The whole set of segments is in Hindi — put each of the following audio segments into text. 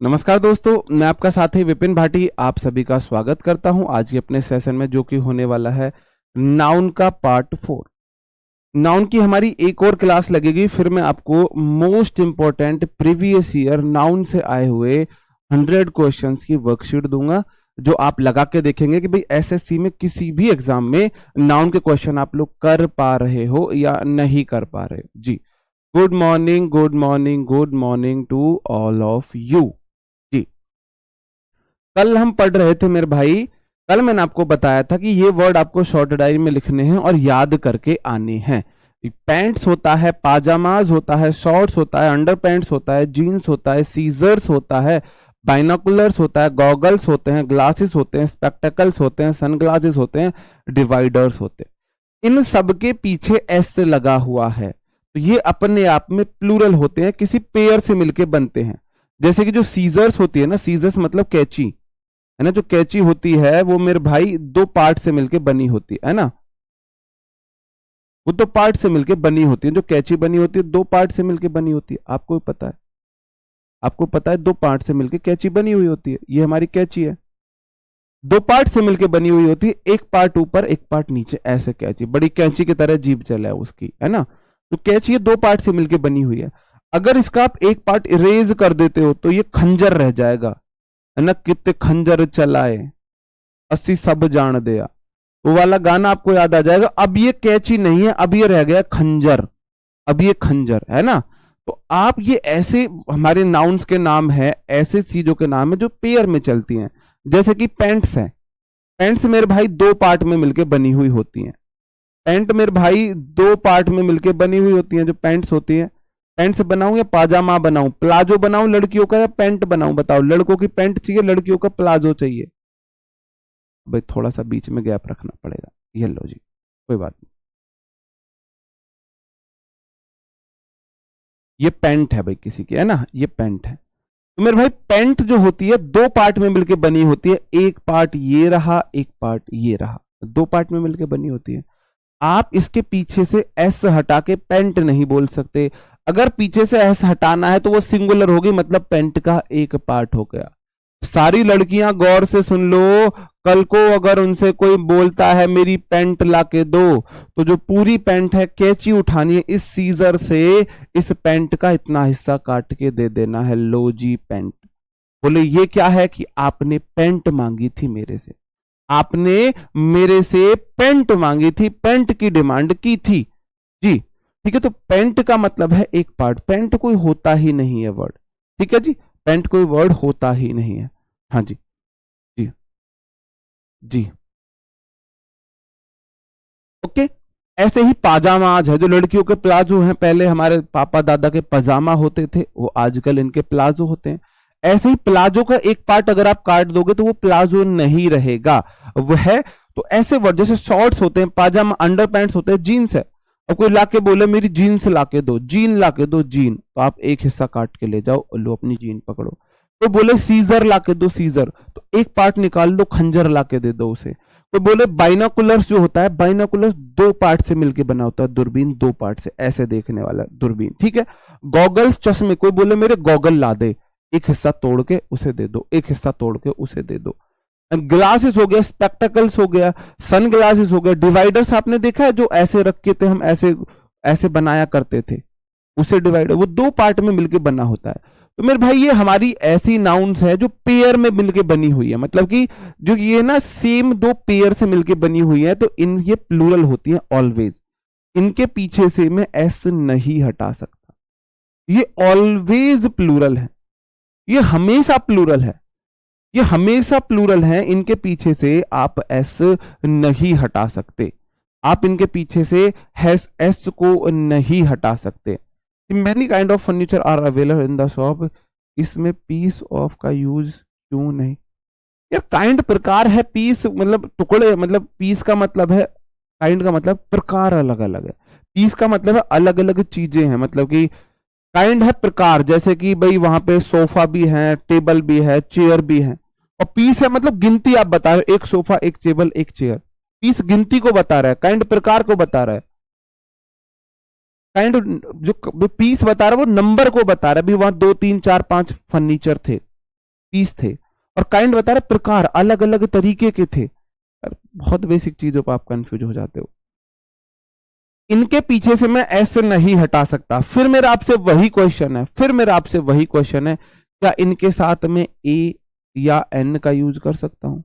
नमस्कार दोस्तों, मैं आपका साथी विपिन भाटी आप सभी का स्वागत करता हूं आज के अपने सेशन में, जो कि होने वाला है नाउन का पार्ट 4। नाउन की हमारी एक और क्लास लगेगी, फिर मैं आपको most important previous year noun से आए हुए 100 क्वेश्चंस की वर्कशीट दूंगा, जो आप लगा के देखेंगे कि भाई एसएससी में किसी भी एग्जाम में नाउन के क्वेश्चन आप लोग कर पा रहे हो या नहीं कर पा रहे जी। Good morning, good morning, good morning to all of you. कल हम पढ़ रहे थे मेरे भाई, कल मैंने आपको बताया था कि ये वर्ड आपको शॉर्ट डायरी में लिखने हैं और याद करके आने हैं। पैंट्स होता है, पाजामाज होता है, शॉर्ट्स होता है, अंडर पैंट्स होता है, जीन्स होता है, सीजर्स होता है, बाइनोकुलर्स होता है, गॉगल्स होते हैं, ग्लासेस होते हैं, स्पेक्टेकल्स होते हैं, सनग्लासेस होते हैं, डिवाइडर्स होते हैं। इन सब के पीछे एस लगा हुआ है, तो ये अपने आप में प्लूरल होते हैं, किसी पेयर से मिलके बनते हैं। जैसे कि जो सीजर्स होती है ना, सीजर्स मतलब कैंची है ना, जो कैंची होती है वो मेरे भाई दो पार्ट से मिलके बनी होती है ना, वो दो पार्ट से मिलके बनी होती है। जो कैंची बनी होती है दो पार्ट से मिलके बनी होती है, आपको भी पता है, आपको पता है दो पार्ट से मिलके कैंची बनी हुई होती है। ये हमारी कैंची है, दो पार्ट से मिलके बनी हुई होती है, एक पार्ट ऊपर एक पार्ट नीचे, ऐसे कैंची, बड़ी कैंची की तरह जीभ चला है उसकी, है ना। तो कैंची दो पार्ट से मिलके बनी हुई है। अगर इसका आप एक पार्ट इरेज कर देते हो तो ये खंजर रह जाएगा, है ना। कितने खंजर चलाए अस्सी सब जान दिया, वो वाला गाना आपको याद आ जाएगा। अब ये कैंची नहीं है, अब ये रह गया खंजर, अब ये खंजर है ना। तो आप ये ऐसे हमारे नाउन्स के नाम है, ऐसे चीजों के नाम है जो पेयर में चलती हैं। जैसे कि पेंट्स है, पेंट्स मेरे भाई दो पार्ट में मिलके बनी हुई होती हैं। पेंट मेरे भाई दो पार्ट में मिलके बनी हुई होती हैं जो पेंट्स होती हैं। पेंट्स बनाऊं या पाजामा बनाऊं, प्लाजो बनाऊं लड़कियों का या पेंट बनाऊं, बताओ। लड़कों की पेंट चाहिए, लड़कियों का प्लाजो चाहिए। भाई थोड़ा सा बीच में गैप रखना पड़ेगा, ये लो जी, कोई बात नहीं। ये पेंट है भाई किसी की, है ना, ये पेंट है। तो मेरे भाई पेंट जो होती है दो पार्ट में मिलके बनी होती है, एक पार्ट ये रहा, एक पार्ट ये रहा, दो पार्ट में मिलके बनी होती है। आप इसके पीछे से एस हटा के पेंट नहीं बोल सकते। अगर पीछे से एस हटाना है तो वो सिंगुलर होगी, मतलब पेंट का एक पार्ट हो गया। सारी लड़कियां गौर से सुन लो, कल को अगर उनसे कोई बोलता है मेरी पेंट लाके दो, तो जो पूरी पेंट है कैंची उठानी है, इस सीजर से इस पेंट का इतना हिस्सा काट के दे देना है, लो जी पेंट। बोले ये क्या है कि आपने पेंट मांगी थी मेरे से, आपने मेरे से पेंट मांगी थी, पेंट की डिमांड की थी जी। ठीक है, तो पेंट का मतलब है एक पार्ट, पेंट कोई होता ही नहीं है वर्ड, ठीक है जी, पेंट कोई वर्ड होता ही नहीं है। हाँ जी, जी जी, ओके। ऐसे ही पाजामाज है, जो लड़कियों के प्लाजो हैं, पहले हमारे पापा दादा के पजामा होते थे, वो आजकल इनके प्लाजो होते हैं। ऐसे ही प्लाजो का एक पार्ट अगर आप काट दोगे तो वो प्लाजो नहीं रहेगा, वो है। तो ऐसे वर्ड जैसे शॉर्ट्स होते हैं, पाजामा, अंडर पैंट्स होते हैं, जीन्स है। अब कोई लाके बोले मेरी जीन्स लाके दो, जीन लाके दो, जीन, तो आप एक हिस्सा काट के ले जाओ, लो अपनी जीन पकड़ो। तो बोले सीजर लाके दो, सीजर, तो एक पार्ट निकाल दो, खंजर लाके दे दो उसे। तो बोले बाइनोकुलर्स जो होता है, बाइनोकुलर्स दो पार्ट से मिलके बना होता है, दूरबीन दो पार्ट से ऐसे देखने वाला दूरबीन, ठीक है। गॉगल्स चश्मे, कोई बोले मेरे गॉगल ला दे, एक हिस्सा तोड़ के उसे दे दो, एक हिस्सा तोड़ के उसे दे दो। ग्लासेस हो गया, स्पेक्टेकल्स हो गया, सन ग्लासेस हो गया। डिवाइडर्स आपने देखा है, जो ऐसे रखे थे हम, ऐसे ऐसे बनाया करते थे, उसे डिवाइडर, वो दो पार्ट में मिलके बना होता है। तो मेरे भाई ये हमारी ऐसी नाउन्स है जो पेयर में मिलके बनी हुई है, मतलब कि जो ये ना सेम दो पेयर से मिलके बनी हुई है, तो इन ये प्लूरल होती है ऑलवेज। इनके पीछे से मैं एस नहीं हटा सकता, ये ऑलवेज प्लूरल है, ये हमेशा प्लूरल है, ये हमेशा प्लूरल है। इनके पीछे से आप एस नहीं हटा सकते, आप इनके पीछे से एस को नहीं हटा सकते। Many kind of furniture are available in the shop, इसमें पीस ऑफ का यूज क्यों नहीं? यार काइंड प्रकार है, पीस मतलब टुकड़े, मतलब पीस का मतलब है, काइंड का मतलब प्रकार अलग अलग है, पीस का मतलब है अलग अलग चीजें हैं, मतलब कि काइंड है प्रकार। जैसे कि भाई वहां पे सोफा भी है, टेबल भी है, चेयर भी है, और पीस है मतलब गिनती आप बता रहे हो, एक सोफा, एक टेबल, एक चेयर, पीस गिनती को बता रहा है, काइंड प्रकार को बता रहा है। काइंड जो पीस बता रहा है वो नंबर को बता रहा है, भी वहां 2 3 4 5 फर्नीचर थे, पीस थे, और काइंड बता रहे प्रकार, अलग अलग तरीके के थे। बहुत बेसिक चीजों पर आप कंफ्यूज हो जाते हो। इनके पीछे से मैं एस नहीं हटा सकता। फिर मेरा आपसे वही क्वेश्चन है, क्या इनके साथ में ए या एन का यूज कर सकता हूं?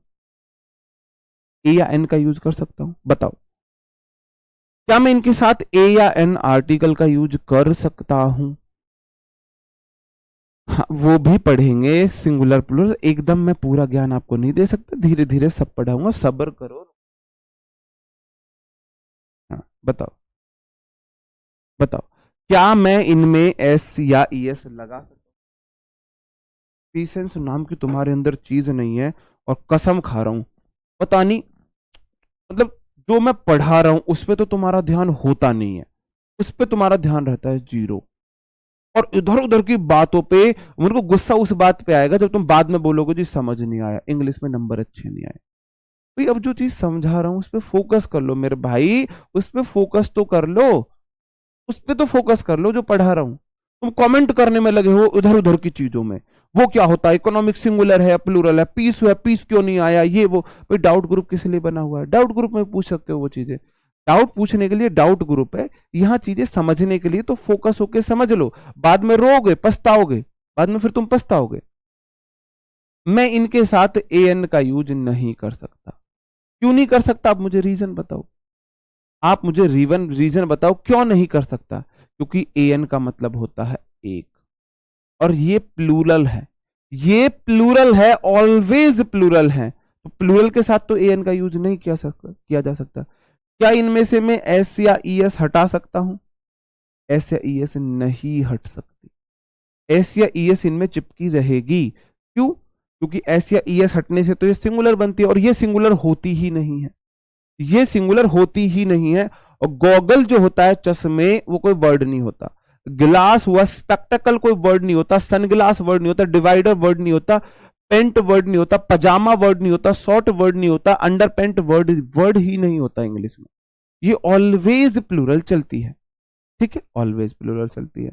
ए या एन का यूज कर सकता हूं? बताओ, क्या मैं इनके साथ ए या एन आर्टिकल का यूज कर सकता हूं? हाँ, वो भी पढ़ेंगे सिंगुलर प्लूरल। एकदम मैं पूरा ज्ञान आपको नहीं दे सकता, धीरे धीरे सब पढ़ाऊंगा, सब्र करो। हाँ, बताओ बताओ, क्या मैं इनमें एस या ई एस लगा सकता हूँ? पेशेंस नाम की तुम्हारे अंदर चीज नहीं है, और कसम खा रहा हूं, पता नहीं, मतलब जो मैं पढ़ा रहा हूं उस पर तो तुम्हारा ध्यान होता नहीं है, उस पर तुम्हारा ध्यान रहता है जीरो। और इधर उधर की बातों पे मेरे को गुस्सा उस बात पे आएगा जब तुम बाद में बोलोगे जी समझ नहीं आया, इंग्लिश में नंबर अच्छे नहीं आए। भाई अब जो चीज समझा रहा हूं उस पर फोकस कर लो मेरे भाई, उस पर फोकस तो कर लो, उस पर तो फोकस कर लो जो पढ़ा रहा हूं। तुम कमेंट करने में लगे हो इधर उधर की चीजों में, वो क्या होता है, इकोनॉमिक सिंगुलर है प्लूरल है, पीस क्यों नहीं आया, ये वो। भाई डाउट ग्रुप किस लिए बना हुआ है? डाउट ग्रुप में पूछ सकते हो वो चीजें, डाउट पूछने के लिए डाउट ग्रुप है, यहाँ चीजें समझने के लिए तो फोकस होके समझ लो। बाद में रोगे, पछताओगे, बाद में फिर तुम पछताओगे। मैं इनके साथ ए एन का यूज नहीं कर सकता। क्यों नहीं कर सकता? आप मुझे रीजन बताओ, आप मुझे रीजन बताओ क्यों नहीं कर सकता। क्योंकि ए एन का मतलब होता है एक, और ये प्लूरल है, ये प्लूरल है, ऑलवेज प्लूरल है, तो प्लूरल के साथ तो ए एन का यूज नहीं किया जा सकता। क्या इनमें से मैं एस या ई एस हटा सकता हूं? एस या ई एस नहीं हट सकती, एस या ई एस इनमें चिपकी रहेगी। क्यों? क्योंकि एस या ई एस हटने से तो ये सिंगुलर बनती है, और ये सिंगुलर होती ही नहीं है, ये सिंगुलर होती ही नहीं है। और गॉगल जो होता है, चश्मे, वो कोई वर्ड नहीं होता। गिलास हुआ, स्पेक्टेकल कोई वर्ड नहीं होता, सनग्लास वर्ड नहीं होता, डिवाइडर वर्ड नहीं होता, पेंट वर्ड नहीं होता, पजामा वर्ड नहीं होता, शॉर्ट वर्ड नहीं होता, अंडर पेंट वर्ड ही नहीं होता इंग्लिश में। ये ऑलवेज प्लूरल चलती है, ठीक है, ऑलवेज प्लूरल चलती है।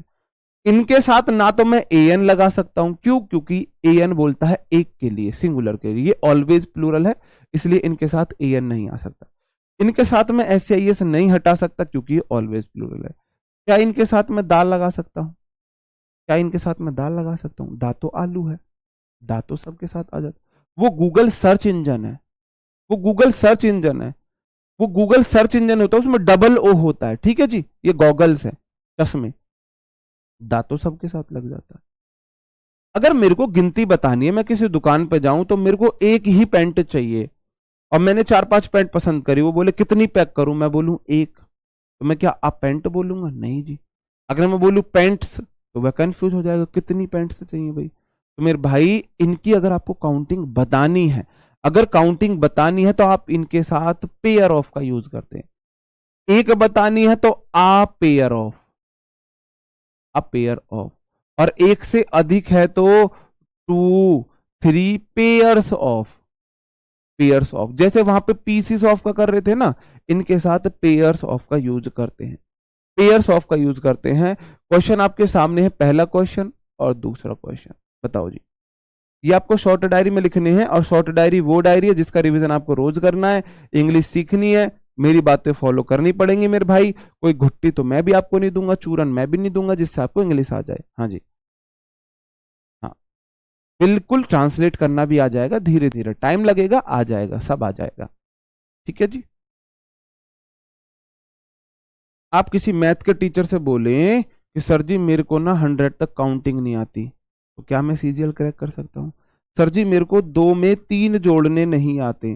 इनके साथ ना तो मैं ए एन लगा सकता हूं, क्यों? क्योंकि ए एन बोलता है एक के लिए, सिंगुलर के लिए, ये ऑलवेज प्लूरल है, इसलिए इनके साथ ए एन नहीं आ सकता। इनके साथ में एस या ई एस नहीं हटा सकता क्योंकि ऑलवेज प्लूरल है। क्या इनके साथ में दाल लगा सकता हूं? क्या इनके साथ में दाल लगा सकता हूं? दा तो आलू है, दा तो सबके साथ आ जाता। वो गूगल सर्च इंजन है, वो गूगल सर्च इंजन है, वो गूगल सर्च इंजन होता है, उसमें डबल ओ होता है, ठीक है जी। ये गॉगल्स है, चश्मे, दा तो सबके साथ लग जाता है। अगर मेरे को गिनती बतानी है, मैं किसी दुकान पे जाऊं तो मेरे को एक ही पैंट चाहिए, और मैंने 4-5 पैंट पसंद करी, वो बोले कितनी पैक करूं, मैं बोलूं एक, तो मैं क्या आप पैंट बोलूंगा? नहीं जी। अगर मैं बोलूं पैंट्स तो वह कंफ्यूज हो जाएगा, कितनी पैंट्स चाहिए भाई। तो मेरे भाई इनकी अगर आपको काउंटिंग बतानी है, अगर काउंटिंग बतानी है तो आप इनके साथ पेयर ऑफ का यूज करते हैं। एक बतानी है तो a pair of, a pair of, और एक से अधिक है तो 2, 3 पेयर्स ऑफ, पेयर्स ऑफ। जैसे वहां पे पीसीस ऑफ का कर रहे थे ना, इनके साथ पेयर्स ऑफ का यूज करते हैं, पेयर्स ऑफ का यूज करते हैं। क्वेश्चन आपके सामने है, पहला क्वेश्चन और दूसरा क्वेश्चन, बताओ जी। ये आपको शॉर्ट डायरी में लिखने हैं, और शॉर्ट डायरी वो डायरी है जिसका रिवीजन आपको रोज करना है, इंग्लिश सीखनी है, मेरी बातें फॉलो करनी पड़ेंगी मेरे भाई। कोई घुट्टी तो मैं भी आपको नहीं दूंगा, चूरन मैं भी नहीं दूंगा जिससे आपको इंग्लिश आ जाए। हाँ जी, हाँ, बिल्कुल ट्रांसलेट करना भी आ जाएगा, धीरे धीरे टाइम लगेगा, आ जाएगा, सब आ जाएगा, ठीक है जी। आप किसी मैथ के टीचर से बोलें कि सर जी मेरे को ना 100 तक काउंटिंग नहीं आती, तो क्या मैं सीजीएल क्रैक कर सकता हूँ? सर जी मेरे को 2 में 3 जोड़ने नहीं आते,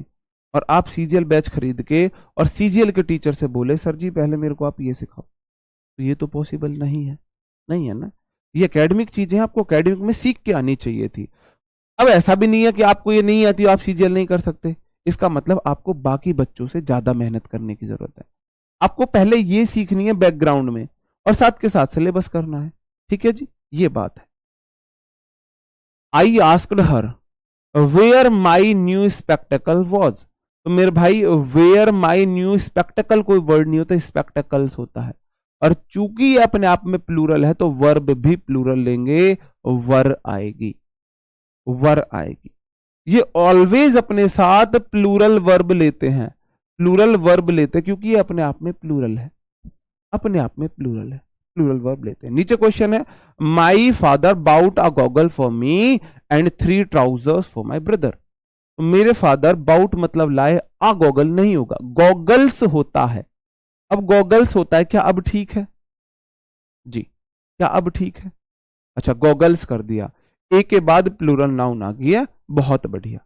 और आप सीजीएल बैच खरीद के और सीजीएल के टीचर से बोले सर जी पहले मेरे को आप ये सिखाओ, तो ये तो पॉसिबल नहीं है, नहीं है ना। ये एकेडमिक चीजें आपको एकेडमिक में सीख के आनी चाहिए थी। अब ऐसा भी नहीं है कि आपको ये नहीं आती, आप सीजीएल नहीं कर सकते, इसका मतलब आपको बाकी बच्चों से ज्यादा मेहनत करने की जरूरत है। आपको पहले ये सीखनी है बैकग्राउंड में, और साथ के साथ सिलेबस करना है, ठीक है जी, ये बात है। I asked her where my new spectacle was, तो मेरे भाई वेयर माई न्यू स्पेक्टेकल कोई वर्ड नहीं होता, स्पेक्टेकल्स होता है, और चूंकि ये अपने आप में प्लूरल है तो वर्ब भी प्लूरल लेंगे, वर आएगी। वर आएगी। ये ऑलवेज अपने साथ प्लूरल वर्ब लेते हैं, प्लूरल वर्ब लेते हैं क्योंकि ये अपने आप में प्लूरल है, अपने आप में प्लूरल है, प्लूरल वर्ब लेते हैं। नीचे क्वेश्चन है, my father bought a goggle for me and 3 trousers for my brother. मेरे फादर बाउट मतलब लाए, आ गॉगल नहीं होगा, गॉगल्स होता है। अब गॉगल्स होता है, क्या अब ठीक है जी, क्या अब ठीक है? अच्छा गॉगल्स कर दिया, ए के बाद प्लूरल नाउन आ गया, बहुत बढ़िया,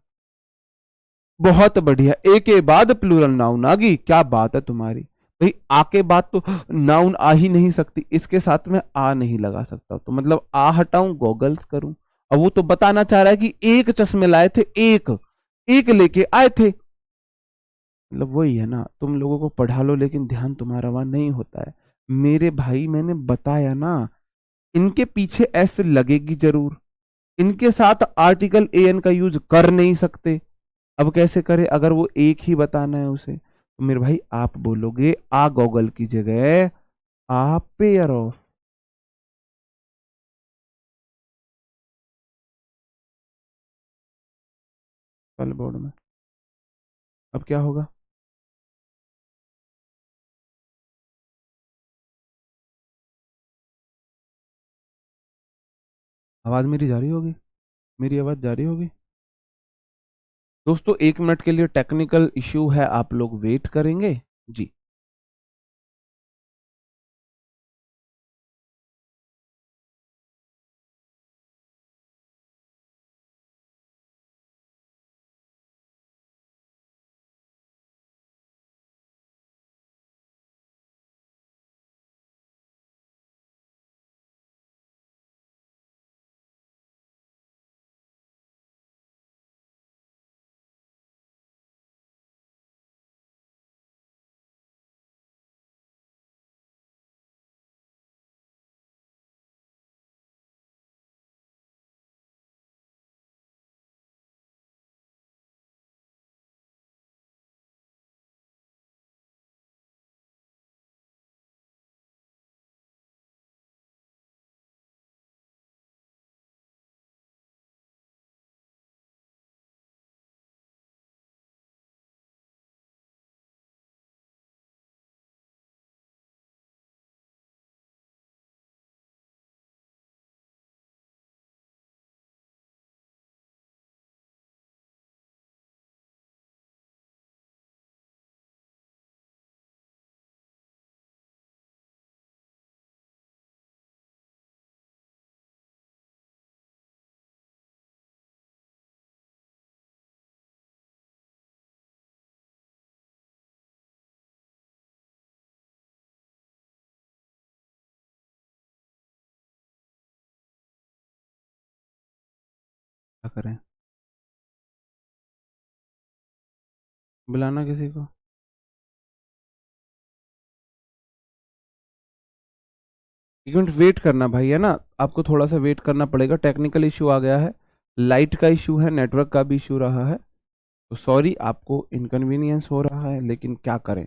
बहुत बढ़िया, ए के बाद प्लूरल नाउन आ गई, क्या बात है तुम्हारी। भाई आ के बाद तो नाउन आ ही नहीं सकती, इसके साथ में आ नहीं लगा सकता, तो मतलब आ हटाऊं गॉगल्स करूं। अब वो तो बताना चाह रहा है कि एक चश्मे लाए थे, एक एक लेके आए थे, मतलब वही है ना, तुम लोगों को पढ़ा लो लेकिन ध्यान तुम्हारा वहां नहीं होता है। मेरे भाई मैंने बताया ना, इनके पीछे एस लगेगी जरूर, इनके साथ आर्टिकल ए एन का यूज कर नहीं सकते। अब कैसे करे, अगर वो एक ही बताना है उसे, तो मेरे भाई आप बोलोगे आ गॉगल की जगह आ पेयर ऑफ। कल बोर्ड में अब क्या होगा? आवाज मेरी जारी होगी, मेरी आवाज जारी होगी? दोस्तों 1 मिनट के लिए टेक्निकल इश्यू है, आप लोग वेट करेंगे जी। क्या करें, बुलाना किसी को? 1 मिनट वेट करना भाई, है ना, आपको थोड़ा सा वेट करना पड़ेगा, टेक्निकल इशू आ गया है, लाइट का इशू है, नेटवर्क का भी इशू रहा है, तो सॉरी आपको इनकन्वीनियंस हो रहा है, लेकिन क्या करें,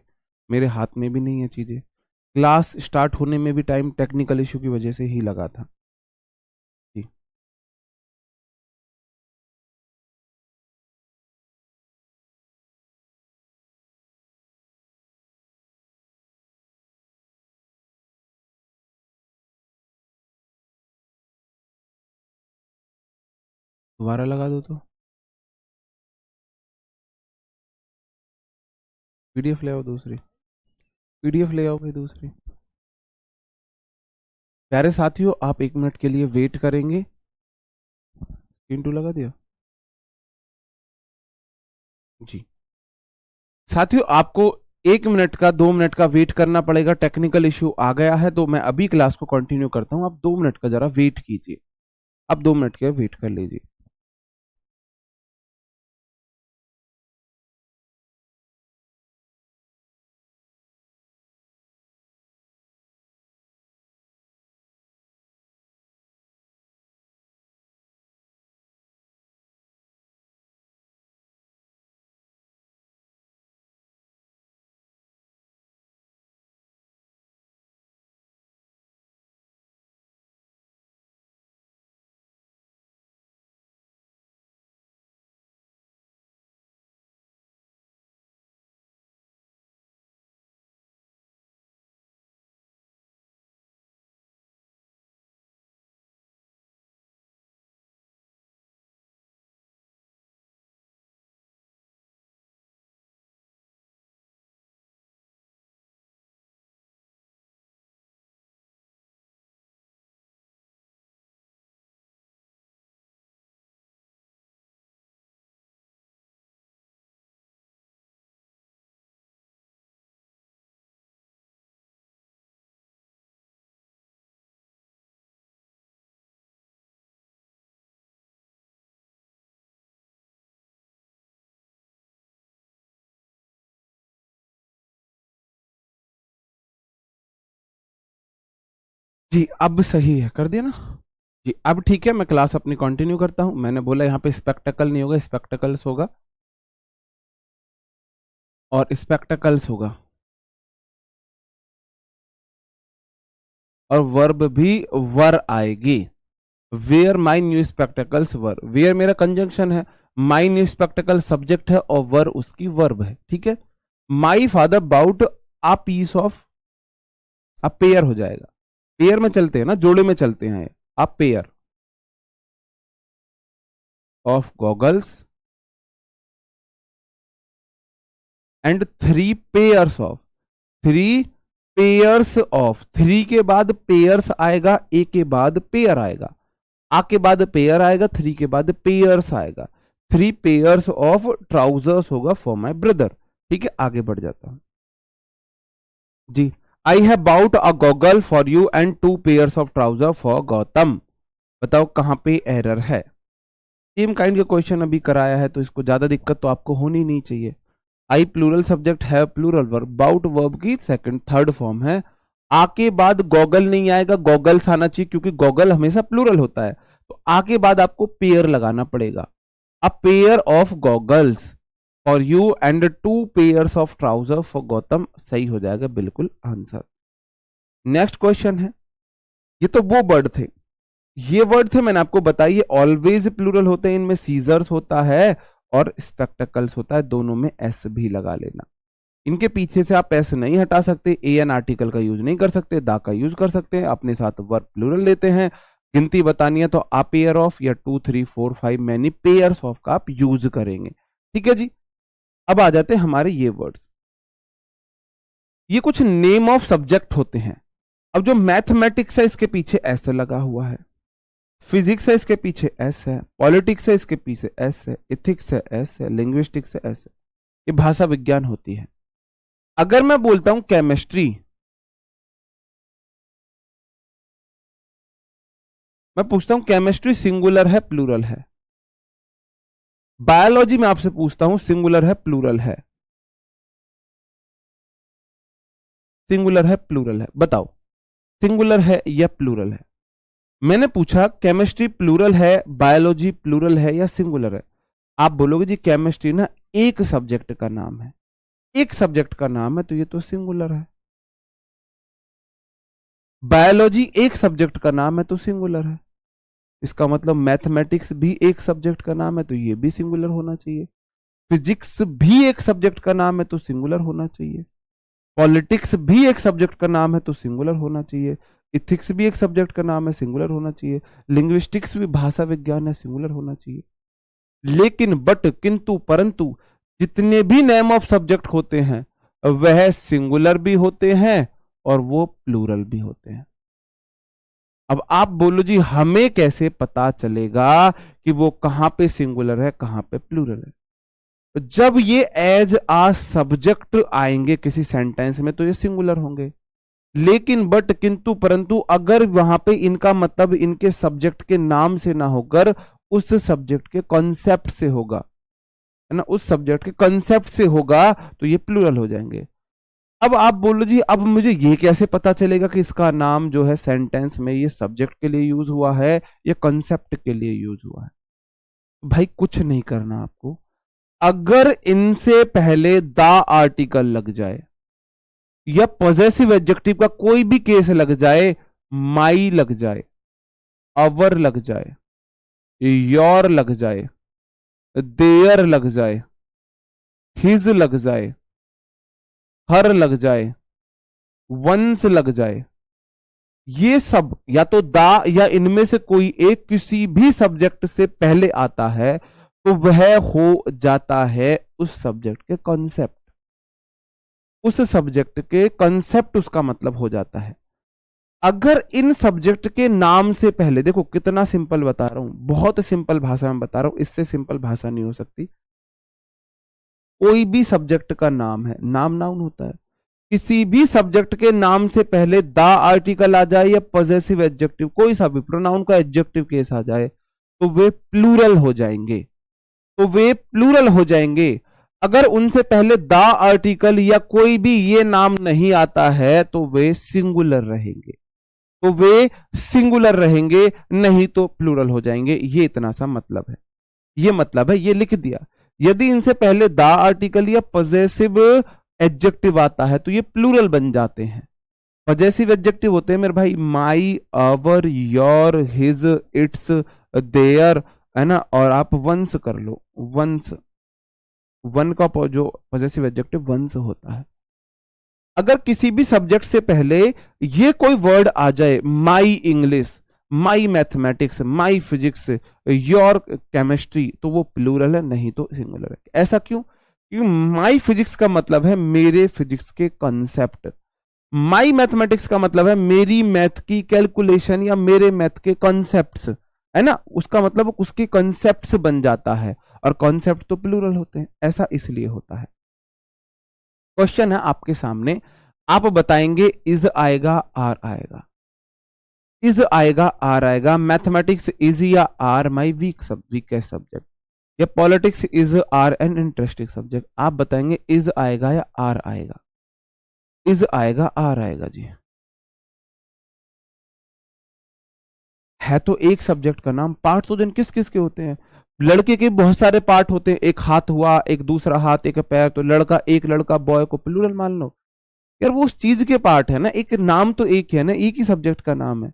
मेरे हाथ में भी नहीं है चीज़ें। क्लास स्टार्ट होने में भी टाइम टेक्निकल इशू की वजह से ही लगा था जी। दोबारा लगा दो तो, पीडीएफ ले आओ दूसरी, पीडीएफ ले आओ भाई दूसरी। प्यारे साथियों आप 1 मिनट के लिए वेट करेंगे, पिंटू लगा दिया जी। साथियों आपको 1 मिनट का 2 मिनट का वेट करना पड़ेगा, टेक्निकल इशू आ गया है, तो मैं अभी क्लास को कंटिन्यू करता हूं, आप 2 मिनट का जरा वेट कीजिए, आप 2 मिनट के वेट कर लीजिए। जी अब सही है, कर दिया ना जी। अब ठीक है, मैं क्लास अपनी कंटिन्यू करता हूं। मैंने बोला यहाँ पे स्पेक्टेकल नहीं होगा, स्पेक्टेकल्स होगा और स्पेक्टेकल्स होगा, और वर्ब भी वर आएगी। Where my new spectacles were, where मेरा कंजंक्शन है, माई न्यू स्पेक्टेकल सब्जेक्ट है और वर उसकी वर्ब है। ठीक है, my father bought a piece of, अब पेयर हो जाएगा, पेयर में चलते हैं ना, जोड़े में चलते हैं, अ pair of goggles and 3 pairs of, 3 pairs of, 3 के बाद पेयर्स आएगा, ए के बाद पेयर आएगा, आ के बाद पेयर आएगा, 3 के बाद पेयर्स आएगा, 3 पेयर्स ऑफ ट्राउजर्स होगा फॉर माई ब्रदर। ठीक है, आगे बढ़ जाता हूं जी। I have bought a goggle for you and 2 pairs of trouser for Gautam. बताओ कहां पे एरर है। सेम काइंड का क्वेश्चन अभी कराया है, तो इसको ज्यादा दिक्कत तो आपको होनी नहीं चाहिए। आई प्लूरल सब्जेक्ट है, प्लूरल वर्ब, बाउट वर्ब की सेकंड थर्ड फॉर्म है, आके बाद गॉगल नहीं आएगा, गॉगल्स आना चाहिए क्योंकि गॉगल हमेशा प्लूरल होता है, तो आके बाद आपको पेयर लगाना पड़ेगा। अ pair of goggles for you and 2 pairs of trouser for Gautam, सही हो जाएगा बिल्कुल आंसर। नेक्स्ट क्वेश्चन है, ये तो वो वर्ड थे, ये वर्ड थे मैंने आपको बताइए ऑलवेज प्लूरल होते हैं, इनमें सीजर्स होता है और स्पेक्टेकल्स होता है, दोनों में एस भी लगा लेना। इनके पीछे से आप एस नहीं हटा सकते, ए एन आर्टिकल का यूज नहीं कर सकते, दा का यूज कर सकते हैं, अपने साथ वर्ब प्लूरल लेते हैं। गिनती बतानी है तो आ पेयर ऑफ या 2 3 4 5 मैनी पेयर्स ऑफ का आप यूज करेंगे। ठीक है जी, अब आ जाते हैं हमारे ये वर्ड्स, ये कुछ नेम ऑफ सब्जेक्ट होते हैं। अब जो मैथमेटिक्स है इसके पीछे एस लगा हुआ है, फिजिक्स है इसके पीछे एस है, पॉलिटिक्स है इसके पीछे एस है, इथिक्स है एस है, लिंग्विस्टिक्स है एस है, ये भाषा विज्ञान होती है। अगर मैं बोलता हूं केमिस्ट्री, मैं पूछता हूं केमिस्ट्री सिंगुलर है प्लूरल है। बायोलॉजी में आपसे पूछता हूं सिंगुलर है प्लूरल है, सिंगुलर है प्लूरल है, बताओ सिंगुलर है या प्लूरल है। मैंने पूछा केमिस्ट्री प्लूरल है, बायोलॉजी प्लूरल है या सिंगुलर है। आप बोलोगे जी केमिस्ट्री ना एक सब्जेक्ट का नाम है, एक सब्जेक्ट का नाम है तो ये तो सिंगुलर है। बायोलॉजी एक सब्जेक्ट का नाम है तो सिंगुलर है, इसका मतलब मैथमेटिक्स भी एक सब्जेक्ट का नाम है तो ये भी सिंगुलर होना चाहिए। फिजिक्स भी एक सब्जेक्ट का नाम है तो सिंगुलर होना चाहिए। पॉलिटिक्स भी एक सब्जेक्ट का नाम है तो सिंगुलर होना चाहिए। इथिक्स भी एक सब्जेक्ट का नाम है, सिंगुलर होना चाहिए। लिंग्विस्टिक्स भी भाषा विज्ञान है, सिंगुलर होना चाहिए। लेकिन बट किंतु परंतु जितने भी नेम ऑफ सब्जेक्ट होते हैं वह सिंगुलर भी होते हैं और वो प्लूरल भी होते हैं। अब आप बोलो जी हमें कैसे पता चलेगा कि वो कहां पे सिंगुलर है कहां पे प्लूरल है। जब ये एज आ सब्जेक्ट आएंगे किसी सेंटेंस में तो ये सिंगुलर होंगे, लेकिन बट किंतु परंतु अगर वहां पे इनका मतलब इनके सब्जेक्ट के नाम से ना होकर उस सब्जेक्ट के कॉन्सेप्ट से होगा, है ना, उस सब्जेक्ट के कॉन्सेप्ट से होगा तो ये प्लूरल हो जाएंगे। अब आप बोलो जी अब मुझे ये कैसे पता चलेगा कि इसका नाम जो है सेंटेंस में ये सब्जेक्ट के लिए यूज हुआ है या कॉन्सेप्ट के लिए यूज हुआ है। भाई कुछ नहीं करना आपको, अगर इनसे पहले द आर्टिकल लग जाए या पॉजेसिव एडजेक्टिव का कोई भी केस लग जाए, माई लग जाए, अवर लग जाए, योर लग जाए, देयर लग जाए, हिज लग जाए, हर लग जाए, वंस लग जाए, ये सब या तो दा या इनमें से कोई एक किसी भी सब्जेक्ट से पहले आता है तो वह हो जाता है उस सब्जेक्ट के कॉन्सेप्ट, उस सब्जेक्ट के कॉन्सेप्ट उसका मतलब हो जाता है। अगर इन सब्जेक्ट के नाम से पहले, देखो कितना सिंपल बता रहा हूं, बहुत सिंपल भाषा में बता रहा हूं, इससे सिंपल भाषा नहीं हो सकती। कोई भी सब्जेक्ट का नाम है, नाम नाउन होता है, किसी भी सब्जेक्ट के नाम से पहले द आर्टिकल आ जाए या पॉजेसिव एडजेक्टिव कोई सा भी प्रोनाउन का एडजेक्टिव केस आ जाए तो वे प्लूरल हो जाएंगे, तो वे प्लूरल हो जाएंगे। अगर उनसे पहले द आर्टिकल या कोई भी ये नाम नहीं आता है तो वे सिंगुलर रहेंगे। तो वे सिंगुलर रहेंगे, नहीं तो प्लूरल हो जाएंगे। ये इतना सा मतलब है, ये मतलब है, ये लिख दिया। यदि इनसे पहले द आर्टिकल या पजेसिव एडजेक्टिव आता है तो ये प्लूरल बन जाते हैं। पजेसिव एडजेक्टिव होते हैं मेरे भाई my, our, your, his, its, their, है ना, और आप वंस कर लो, वंस, वन का जो पजेसिव एडजेक्टिव वंस होता है। अगर किसी भी सब्जेक्ट से पहले ये कोई वर्ड आ जाए, my English, my mathematics, my physics, your chemistry, तो वो प्लूरल है, नहीं तो सिंगुलर है। ऐसा क्यों? क्योंकि माई फिजिक्स का मतलब है मेरे फिजिक्स के कॉन्सेप्ट, माई मैथमेटिक्स का मतलब है मेरी मैथ की कैलकुलेशन या मेरे मैथ के कॉन्सेप्ट्स, है ना, उसका मतलब उसके कॉन्सेप्ट्स बन जाता है, और कॉन्सेप्ट तो प्लूरल होते हैं। ऐसा इसलिए होता है। क्वेश्चन है आपके सामने, आप बताएंगे इज आएगा आर आएगा, इज आएगा आर आएगा, मैथमेटिक्स इज या आर माई वीकेस्ट सब्जेक्ट, या politics is are an interesting subject. आप बताएंगे इज आएगा या आर आएगा? इज आएगा आर आएगा जी। है तो एक सब्जेक्ट का नाम, पार्ट तो दिन किस किस के होते हैं? लड़के के बहुत सारे पार्ट होते हैं, एक हाथ हुआ, एक दूसरा हाथ, एक पैर, तो लड़का, एक लड़का, बॉय को प्लूरल मान लो यार, वो उस चीज के पार्ट है ना, एक नाम तो एक है ना, एक ही सब्जेक्ट का नाम है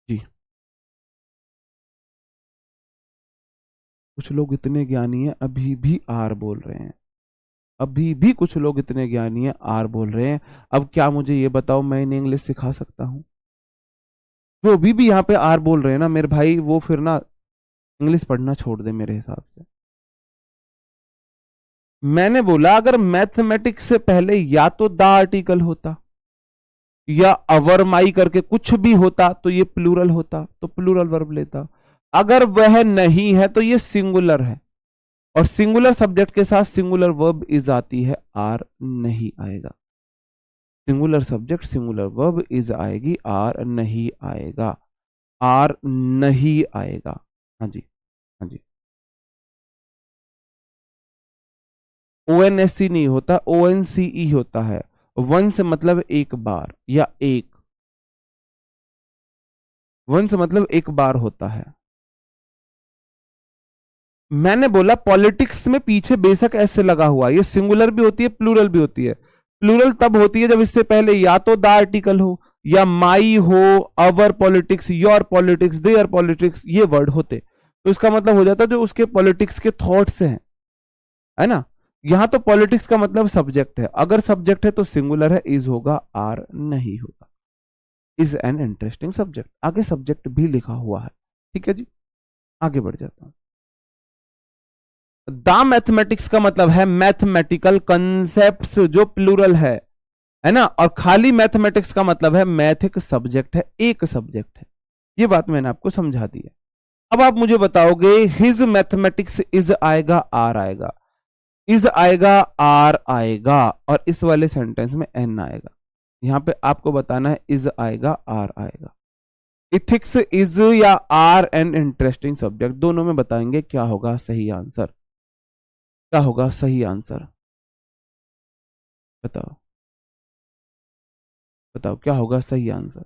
जी। कुछ लोग इतने ज्ञानी हैं अभी भी आर बोल रहे हैं, अभी भी कुछ लोग इतने ज्ञानी हैं आर बोल रहे हैं। अब क्या मुझे ये बताओ, मैं इन्हें इंग्लिश सिखा सकता हूं? जो अभी भी यहाँ पे आर बोल रहे हैं ना मेरे भाई, वो फिर ना इंग्लिश पढ़ना छोड़ दे मेरे हिसाब से। मैंने बोला अगर मैथमेटिक्स से पहले या तो द आर्टिकल होता या अवर माई करके कुछ भी होता तो ये प्लूरल होता, तो प्लूरल वर्ब लेता। अगर वह नहीं है तो ये सिंगुलर है, और सिंगुलर सब्जेक्ट के साथ सिंगुलर वर्ब इज आती है, आर नहीं आएगा। Singular subject singular verb is आएगी, आर नहीं आएगा, आर नहीं आएगा। हाँ जी, हाँ जी। ओ एन एस सी नहीं होता, ओ एन सी ई होता है। वन से मतलब एक बार या एक, वन से मतलब एक बार होता है। मैंने बोला पॉलिटिक्स में पीछे बेशक ऐसे लगा हुआ, ये सिंगुलर भी होती है प्लूरल भी होती है। प्लूरल तब होती है जब इससे पहले या तो द आर्टिकल हो, या माई हो, our politics, your politics, their politics, ये वर्ड होते, तो इसका मतलब हो जाता जो उसके पॉलिटिक्स के थॉट्स हैं, है ना। यहां तो पॉलिटिक्स का मतलब सब्जेक्ट है, अगर सब्जेक्ट है तो सिंगुलर है, इज होगा, आर नहीं होगा। इज एन इंटरेस्टिंग सब्जेक्ट, आगे सब्जेक्ट भी लिखा हुआ है। ठीक है जी, आगे बढ़ जाता हूं। द मैथमेटिक्स का मतलब है मैथमेटिकल कंसेप्ट्स, जो प्लूरल है ना, और खाली मैथमेटिक्स का मतलब है मैथ एक सब्जेक्ट है, एक सब्जेक्ट है। ये बात मैंने आपको समझा दी है। अब आप मुझे बताओगे हिज मैथमेटिक्स इज आएगा आर आएगा, इज आएगा आर आएगा, और इस वाले सेंटेंस में एन आएगा। यहां पे आपको बताना है इज आएगा आर आएगा। इथिक्स इज या आर एन इंटरेस्टिंग सब्जेक्ट, दोनों में बताएंगे क्या होगा सही आंसर, क्या होगा सही आंसर, बताओ बताओ क्या होगा सही आंसर।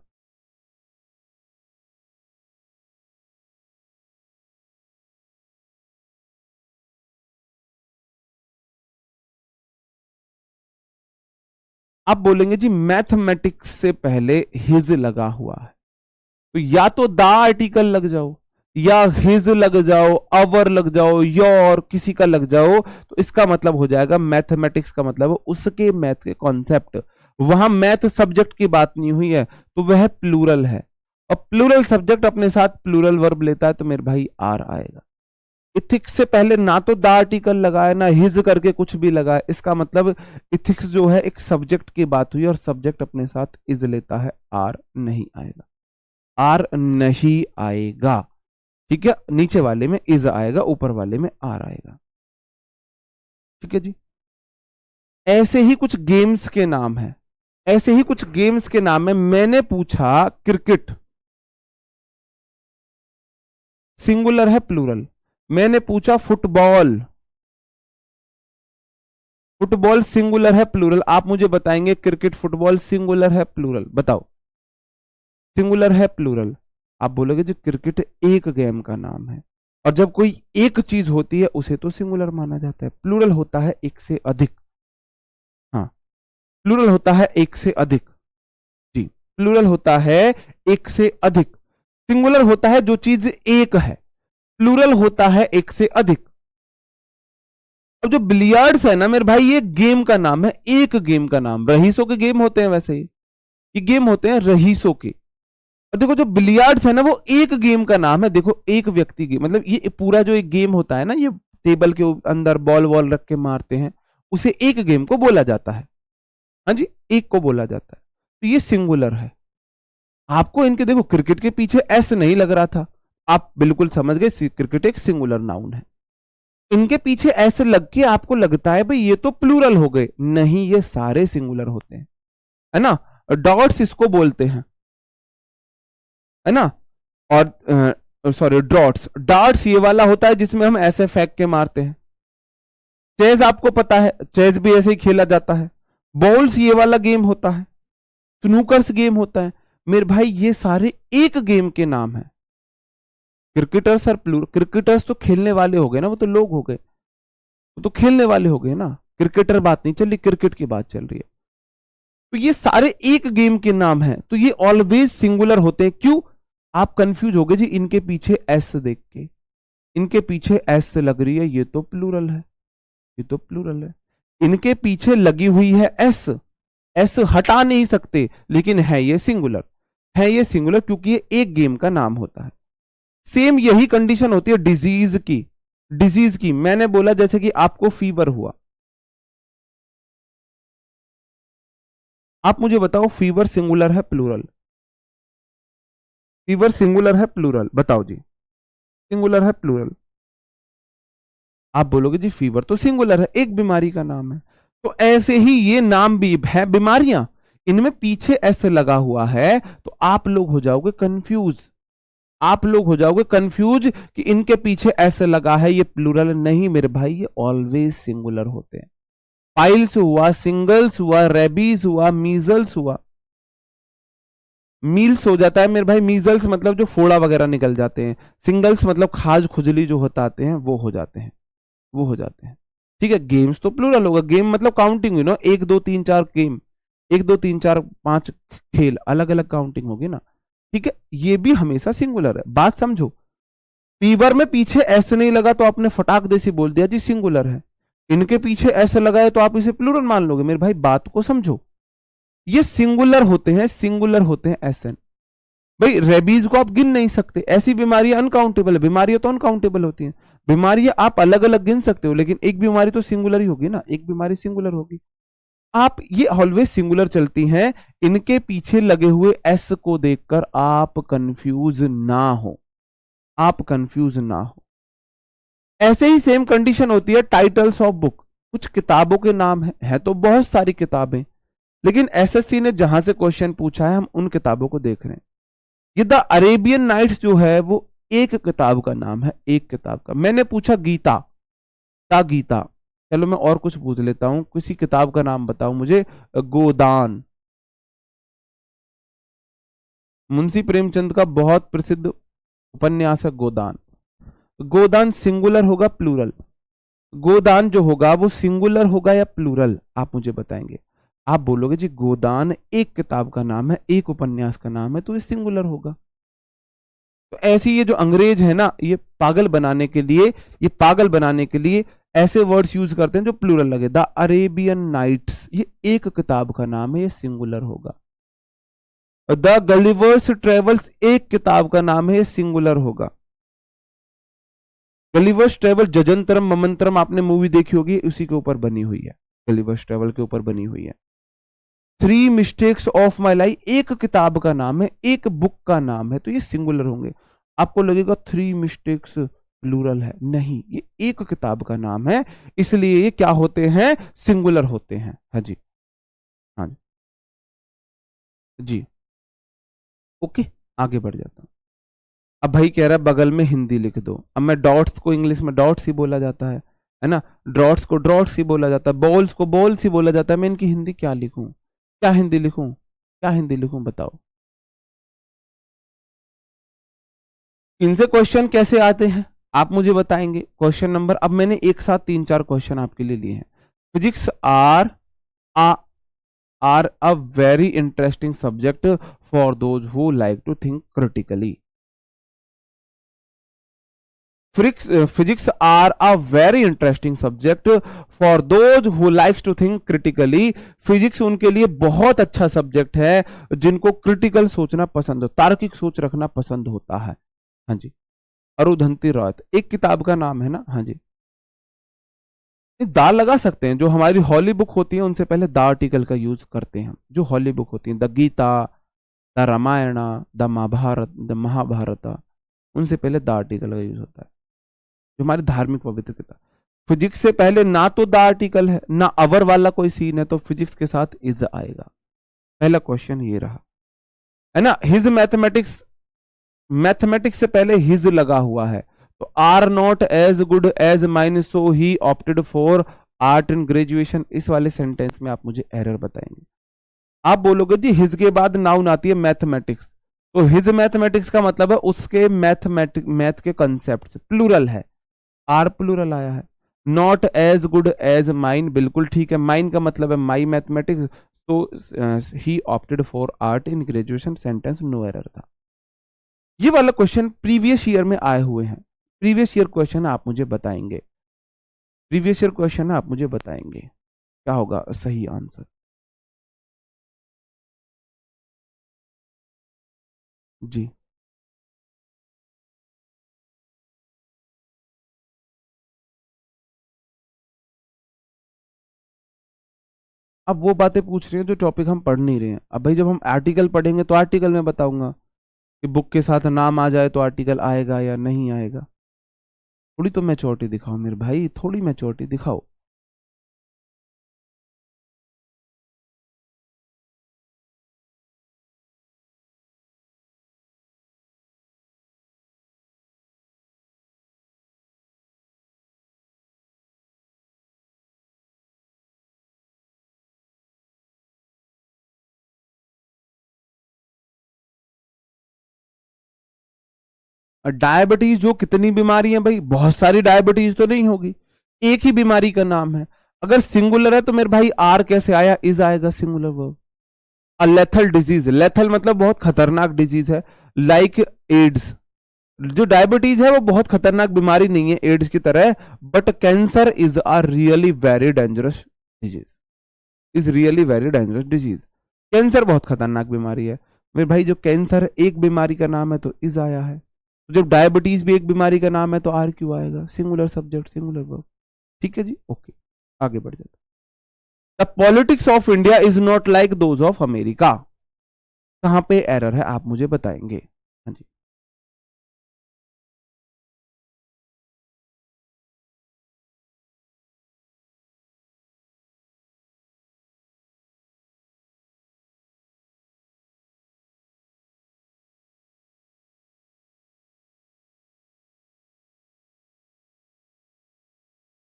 आप बोलेंगे जी मैथमेटिक्स से पहले हिज लगा हुआ है, तो या तो द आर्टिकल लग जाओ, या हिज लग जाओ, अवर लग जाओ, योर किसी का लग जाओ, तो इसका मतलब हो जाएगा मैथमेटिक्स का मतलब उसके मैथ के कॉन्सेप्ट। वहां मैथ सब्जेक्ट की बात नहीं हुई है, तो वह प्लूरल है, और प्लूरल सब्जेक्ट अपने साथ प्लूरल वर्ब लेता है, तो मेरे भाई आर आएगा। इथिक्स से पहले ना तो द आर्टिकल लगाए ना हिज करके कुछ भी लगाए, इसका मतलब इथिक्स जो है एक सब्जेक्ट की बात हुई, और सब्जेक्ट अपने साथ इज लेता है, आर नहीं आएगा, आर नहीं आएगा। ठीक है, नीचे वाले में इज आएगा, ऊपर वाले में आर आएगा। ठीक है जी। ऐसे ही कुछ गेम्स के नाम है, ऐसे ही कुछ गेम्स के नाम है। मैंने पूछा क्रिकेट सिंगुलर है प्लूरल, मैंने पूछा फुटबॉल, फुटबॉल सिंगुलर है प्लूरल, आप मुझे बताएंगे क्रिकेट फुटबॉल सिंगुलर है प्लूरल, बताओ। सिंगुलर है प्लूरल? आप बोलोगे जी क्रिकेट एक गेम का नाम है, और जब कोई एक चीज होती है उसे तो सिंगुलर माना जाता है। प्लूरल होता है एक से अधिक। हाँ, प्लूरल होता है एक से अधिक। जी, प्लूरल होता है एक से अधिक। सिंगुलर होता है जो चीज एक है, प्लूरल होता है एक से अधिक। अब जो बिलियर्ड्स है ना मेरे भाई, ये गेम का नाम है, एक गेम का नाम। रईसों के गेम होते हैं वैसे ही, ये गेम होते हैं रईसों के। और देखो जो बिलियर्ड्स है ना, वो एक गेम का नाम है। देखो एक व्यक्ति की, मतलब ये पूरा जो एक गेम होता है ना, ये टेबल के अंदर बॉल वॉल रख के मारते हैं, उसे एक गेम को बोला जाता है। हाँ जी, एक को बोला जाता है। तो ये सिंगुलर है। आपको इनके देखो क्रिकेट के पीछे एस नहीं लग रहा था, आप बिल्कुल समझ गए क्रिकेट एक सिंगुलर नाउन है। इनके पीछे ऐसे लग के आपको लगता है भाई ये तो प्लूरल हो गए, नहीं, ये सारे सिंगुलर होते हैं, है ना। डॉट्स इसको बोलते हैं, है ना। और सॉरी, ड्रॉट्स, डार्ट्स ये वाला होता है जिसमें हम ऐसे फेंक के मारते हैं। चेस आपको पता है, चेस भी ऐसे ही खेला जाता है। बॉल्स ये वाला गेम होता है। स्नूकर्स गेम होता है। मेरे भाई ये सारे एक गेम के नाम है। क्रिकेटर्स और प्लूरल, क्रिकेटर्स तो खेलने वाले हो गए ना, वो तो लोग हो गए, वो तो खेलने वाले हो गए ना। क्रिकेटर बात नहीं चल रही, क्रिकेट की बात चल रही है। तो ये सारे एक गेम के नाम हैं, तो ये ऑलवेज सिंगुलर होते हैं। क्यों? आप कंफ्यूज हो गए जी, इनके पीछे एस देख के, इनके पीछे एस लग रही है, ये तो प्लूरल है, ये तो प्लूरल है। इनके पीछे लगी हुई है एस, एस हटा नहीं सकते, लेकिन है ये सिंगुलर, है ये सिंगुलर क्योंकि ये एक गेम का नाम होता है। सेम यही कंडीशन होती है डिजीज की, डिजीज की। मैंने बोला जैसे कि आपको फीवर हुआ, आप मुझे बताओ फीवर सिंगुलर है प्लूरल? फीवर सिंगुलर है प्लूरल? बताओ जी, सिंगुलर है प्लूरल? आप बोलोगे जी फीवर तो सिंगुलर है, एक बीमारी का नाम है। तो ऐसे ही ये नाम भी है बीमारियां, इनमें पीछे ऐसे लगा हुआ है, तो आप लोग हो जाओगे कंफ्यूज, आप लोग हो जाओगे कंफ्यूज कि इनके पीछे ऐसे लगा है, ये प्लूरल नहीं मेरे भाई, ये ऑलवेज सिंगुलर होते हैं। पाइल्स हुआ, सिंगल्स हुआ, रेबीज हुआ, मीजल्स हुआ। मील्स हो जाता है मेरे भाई, मीजल्स मतलब जो फोड़ा वगैरह निकल जाते हैं, सिंगल्स मतलब खाज खुजली जो होता आते हैं वो हो जाते हैं, वो हो जाते हैं। ठीक है, गेम्स तो प्लूरल होगा, गेम मतलब काउंटिंग हुई ना, 1 2 3 4 गेम, 1 2 3 4 5 खेल, अलग अलग काउंटिंग होगी ना। ठीक है, ये भी हमेशा सिंगुलर है, बात समझो। फीवर में पीछे ऐसे नहीं लगा तो आपने फटाक देसी बोल दिया जी सिंगुलर है, इनके पीछे ऐसे लगा है तो आप इसे प्लूरल मान लोगे। मेरे भाई बात को समझो, ये सिंगुलर होते हैं, सिंगुलर होते हैं ऐसे। भाई रेबीज को आप गिन नहीं सकते, ऐसी बीमारियां अनकाउंटेबल है, बीमारियां तो अनकाउंटेबल होती हैं। बीमारियां आप अलग अलग गिन सकते हो, लेकिन एक बीमारी तो सिंगुलर ही होगी ना, एक बीमारी सिंगुलर होगी। आप ये ऑलवेज सिंगुलर चलती हैं, इनके पीछे लगे हुए एस को देखकर आप कंफ्यूज ना हो, आप कंफ्यूज ना हो। ऐसे ही सेम कंडीशन होती है टाइटल्स ऑफ बुक, कुछ किताबों के नाम है तो बहुत सारी किताबें, लेकिन एसएससी ने जहां से क्वेश्चन पूछा है हम उन किताबों को देख रहे हैं। ये द अरेबियन नाइट्स जो है वो एक किताब का नाम है, एक किताब का। मैंने पूछा गीता, ता गीता, चलो मैं और कुछ पूछ लेता हूं, किसी किताब का नाम बताओ मुझे। गोदान, मुंशी प्रेमचंद का बहुत प्रसिद्ध उपन्यास है गोदान। गोदान सिंगुलर होगा प्लूरल? गोदान जो होगा वो सिंगुलर होगा या प्लूरल, आप मुझे बताएंगे। आप बोलोगे जी गोदान एक किताब का नाम है, एक उपन्यास का नाम है, तो ये सिंगुलर होगा। तो ऐसी ये जो अंग्रेज है ना, ये पागल बनाने के लिए, ये पागल बनाने के लिए ऐसे वर्ड्स यूज करते हैं जो प्लूरल लगे। द अरेबियन नाइट्स, ये एक किताब का नाम है, ये सिंगुलर होगा। द गलिवर्स ट्रेवल्स एक किताब का नाम है, ये सिंगुलर होगा। गलिवर्स ट्रेवल, जजंतरम ममंतरम आपने मूवी देखी होगी, उसी के ऊपर बनी हुई है, गलिवर्स ट्रेवल के ऊपर बनी हुई है। 3 मिस्टेक्स ऑफ माई लाइफ एक किताब का नाम है, एक बुक का नाम है, तो ये सिंगुलर होंगे। आपको लगेगा 3 मिस्टेक्स प्लूरल है, नहीं, ये एक किताब का नाम है, इसलिए ये क्या होते हैं, सिंगुलर होते हैं। हाँ जी, हाँ जी, ओके, आगे बढ़ जाता हूं। अब भाई कह रहा है बगल में हिंदी लिख दो। अब मैं डॉट्स को इंग्लिश में डॉट्स ही बोला जाता है ना, ड्रॉट्स को ड्रॉट्स ही बोला जाता है, बॉल्स को बॉल्स ही बोला जाता है। मैं इनकी हिंदी क्या लिखूं, क्या हिंदी लिखूं, क्या हिंदी लिखूं बताओ। इनसे क्वेश्चन कैसे आते हैं आप मुझे बताएंगे। क्वेश्चन नंबर, अब मैंने एक साथ 3-4 क्वेश्चन आपके लिए लिए हैं। Physics are a very interesting subject for those who like to think critically. Physics are a very interesting subject for those who likes to think critically. Physics उनके लिए बहुत अच्छा सब्जेक्ट है जिनको क्रिटिकल सोचना पसंद हो, तार्किक सोच रखना पसंद होता है। हाँ जी, अरुधंती रॉय एक किताब का नाम है ना। हाँ जी, दा लगा सकते हैं। जो हमारी हॉली बुक होती है उनसे पहले दा आर्टिकल का यूज करते हैं हम। जो हॉली बुक होती है, the Gita, the Ramayana, the Mahabharata, the Mahabharata, उनसे पहले दा आर्टिकल का यूज होता है। जो हमारी धार्मिक पवित्र किताब, फिजिक्स से पहले ना तो द आर्टिकल है ना अवर वाला कोई सीन है, तो फिजिक्स के साथ इज आएगा। पहला क्वेश्चन ये रहा है ना। हिज मैथमेटिक्स, मैथमेटिक्स से पहले हिज लगा हुआ है, तो are not as good as mine so he opted for art in graduation. इस वाले सेंटेंस में आप मुझे एरर बताएंगे। आप बोलोगे जी हिज के बाद नाउन आती है मैथमेटिक्स, तो हिज मैथमेटिक्स का मतलब है उसके मैथ के कंसेप्ट प्लूरल है, आर प्लूरल आया है। Not as good as mine, बिल्कुल ठीक है, माइन का मतलब है माई मैथमेटिक्स, तो he opted for art in graduation, sentence no error था। ये वाला क्वेश्चन प्रीवियस ईयर में आए हुए हैं। प्रीवियस ईयर क्वेश्चन आप मुझे बताएंगे, प्रीवियस ईयर क्वेश्चन आप मुझे बताएंगे क्या होगा सही आंसर। जी, अब वो बातें पूछ रही हैं जो टॉपिक हम पढ़ नहीं रहे हैं। अब भाई जब हम आर्टिकल पढ़ेंगे तो आर्टिकल में बताऊंगा कि बुक के साथ नाम आ जाए तो आर्टिकल आएगा या नहीं आएगा। थोड़ी तो मैच्योरिटी दिखाओ मेरे भाई, थोड़ी मैच्योरिटी दिखाओ। डायबिटीज जो कितनी बीमारी है भाई, बहुत सारी डायबिटीज तो नहीं होगी, एक ही बीमारी का नाम है। अगर सिंगुलर है तो मेरे भाई आर कैसे आया, इज आएगा सिंगुलर वर्ब। अ लेथल डिजीज, लेथल मतलब बहुत खतरनाक डिजीज है, लाइक एड्स। जो डायबिटीज है वो बहुत खतरनाक बीमारी नहीं है एड्स की तरह, but cancer is a really very dangerous disease, is really very dangerous disease. Cancer बहुत खतरनाक बीमारी है मेरे भाई। जो कैंसर एक बीमारी का नाम है तो इज आया है, तो जब डायबिटीज भी एक बीमारी का नाम है तो आर क्यों आएगा, सिंगुलर सब्जेक्ट सिंगुलर वर्ब। ठीक है जी, ओके, आगे बढ़ जाते। The politics of India is not like those of America. कहां पे एरर है आप मुझे बताएंगे। हाँ जी,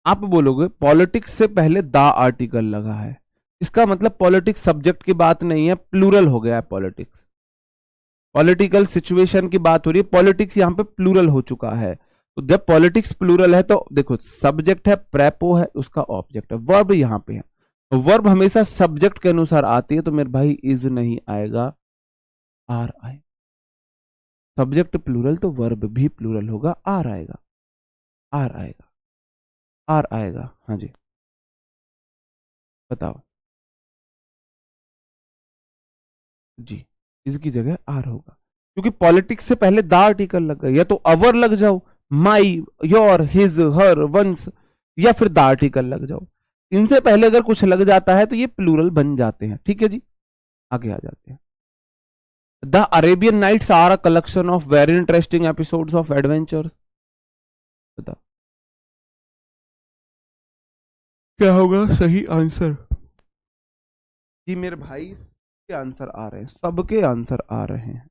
आप बोलोगे पॉलिटिक्स से पहले द आर्टिकल लगा है, इसका मतलब पॉलिटिक्स सब्जेक्ट की बात नहीं है, प्लूरल हो गया है पॉलिटिक्स। पॉलिटिकल सिचुएशन की बात हो रही है, पॉलिटिक्स यहां पे प्लूरल हो चुका है। तो जब पॉलिटिक्स प्लूरल है तो देखो सब्जेक्ट है, प्रेपो है, उसका ऑब्जेक्ट है, वर्ब यहां पे है। वर्ब हमेशा सब्जेक्ट के अनुसार आती है, तो मेरे भाई इज नहीं आएगा, आर आए। सब्जेक्ट प्लूरल तो वर्ब भी प्लूरल होगा, आर आएगा, आर आएगा, आर आएगा। हाँ जी, बताओ। जी, इसकी जगह आर होगा, क्योंकि पॉलिटिक्स से पहले द आर्टिकल लग गया, या तो अवर लग जाओ, माई, योर, हिज, हर, वंस, या फिर द आर्टिकल लग जाओ। इनसे पहले अगर कुछ लग जाता है तो ये प्लूरल बन जाते हैं। ठीक है जी, आगे आ जाते हैं। The Arabian Nights are a collection of very interesting episodes of adventure. बताओ क्या होगा सही आंसर। जी मेरे भाई, सबके आंसर आ रहे हैं, सबके आंसर आ रहे हैं।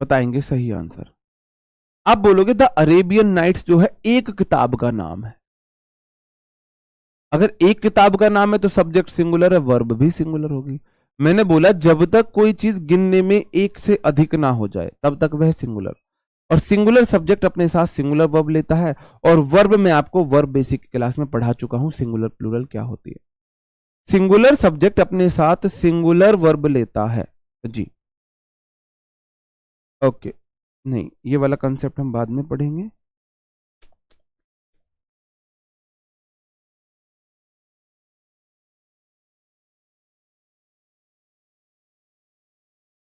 बताएंगे सही आंसर। आप बोलोगे द अरेबियन नाइट्स जो है एक किताब का नाम है। अगर एक किताब का नाम है तो सब्जेक्ट सिंगुलर है, वर्ब भी सिंगुलर होगी। मैंने बोला जब तक कोई चीज गिनने में एक से अधिक ना हो जाए तब तक वह सिंगुलर, और सिंगुलर सब्जेक्ट अपने साथ सिंगुलर वर्ब लेता है। और वर्ब में आपको वर्ब बेसिक क्लास में पढ़ा चुका हूं सिंगुलर प्लूरल क्या होती है। सिंगुलर सब्जेक्ट अपने साथ सिंगुलर वर्ब लेता है जी। ओके, नहीं ये वाला कंसेप्ट हम बाद में पढ़ेंगे।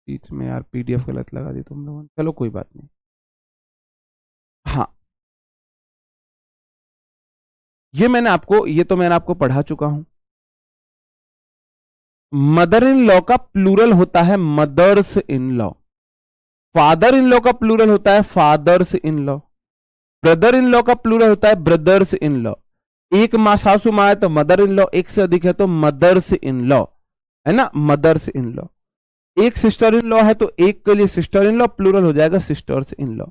बीच में यार पीडीएफ गलत लगा दी तुम लोगों ने, चलो कोई बात नहीं। हाँ, ये तो मैंने आपको पढ़ा चुका हूं। मदर इन लॉ का प्लूरल होता है mothers in law. Father in law का प्लूरल होता है fathers in law. Brother in law का प्लूरल होता है ब्रदर्स इन लॉ। एक माँ सासू माँ है तो मदर इन लॉ, एक से अधिक है तो मदर्स इन लॉ, है ना, मदर्स इन लॉ। एक सिस्टर इन लॉ है तो एक के लिए सिस्टर इन लॉ, प्लूरल हो जाएगा सिस्टर्स इन लॉ।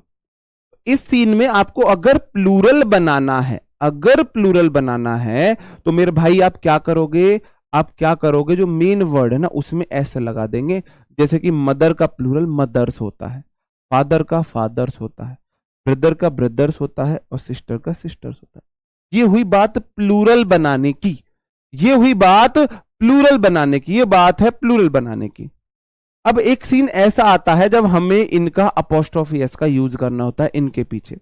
इस सीन में आपको अगर प्लूरल बनाना है, अगर प्लूरल बनाना है तो मेरे भाई आप क्या करोगे, आप क्या करोगे, जो मेन वर्ड है ना उसमें एस लगा देंगे। जैसे कि मदर का प्लूरल मदर्स होता है, फादर का फादर्स होता है, ब्रदर का ब्रदर्स होता है और सिस्टर का सिस्टर्स होता है। ये हुई बात प्लूरल बनाने की, ये हुई बात प्लूरल बनाने की, ये बात है प्लूरल बनाने की। अब एक सीन ऐसा आता है जब हमें इनका अपोस्ट्रोफी एस का यूज करना होता है इनके पीछे।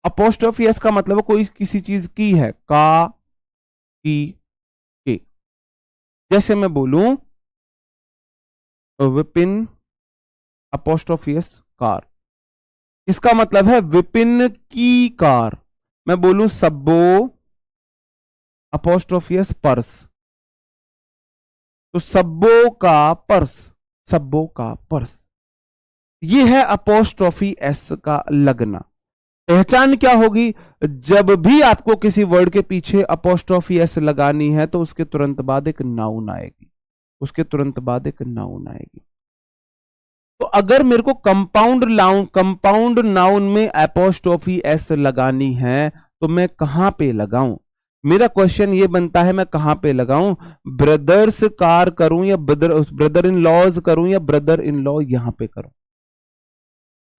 अपोस्ट्रोफी एस का मतलब कोई किसी चीज की है, का, की, के। जैसे मैं बोलूं विपिन अपोस्ट्रोफी एस कार, इसका मतलब है विपिन की कार। मैं बोलूं सब्बो अपोस्ट्रोफी एस पर्स, तो सब्बो का पर्स, सब्बो का पर्स। ये है अपोस्ट्रोफी एस का लगना। पहचान क्या होगी, जब भी आपको किसी वर्ड के पीछे अपोस्ट्रोफी एस लगानी है तो उसके तुरंत बाद एक नाउन आएगी, उसके तुरंत बाद एक नाउन आएगी। तो अगर मेरे को कंपाउंड नाउन में अपोस्ट्रोफी एस लगानी है तो मैं कहां पे लगाऊं। मेरा क्वेश्चन ये बनता है मैं कहां पे लगाऊं, ब्रदर्स कार करूं या ब्रदर इन लॉज करूं या ब्रदर इन लॉ यहां पे करूं,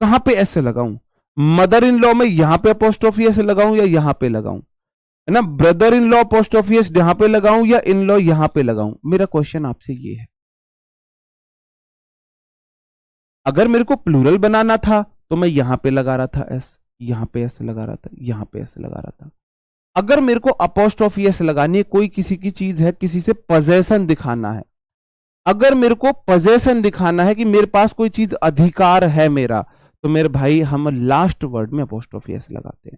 कहां पे ऐसे लगाऊं। मदर इन लॉ में यहां पे अपोस्ट्रोफी एस लगाऊं या यहां पे लगाऊं, है ना। Brother in law apostrophe S यहां पे लगाऊं या इन लॉ यहां पे लगाऊं, मेरा क्वेश्चन आपसे ये है। अगर मेरे को प्लूरल बनाना था तो मैं यहां पे लगा रहा था एस, यहां पे एस लगा रहा था, यहां पे एस लगा रहा था। अगर मेरे को अपोस्ट्रोफी एस लगानी है, कोई किसी की चीज है, किसी से पजेशन दिखाना है, अगर मेरे को पजेशन दिखाना है कि मेरे पास कोई चीज अधिकार है मेरा, तो मेरे भाई हम लास्ट वर्ड में अपोस्ट्रोफी एस लगाते हैं,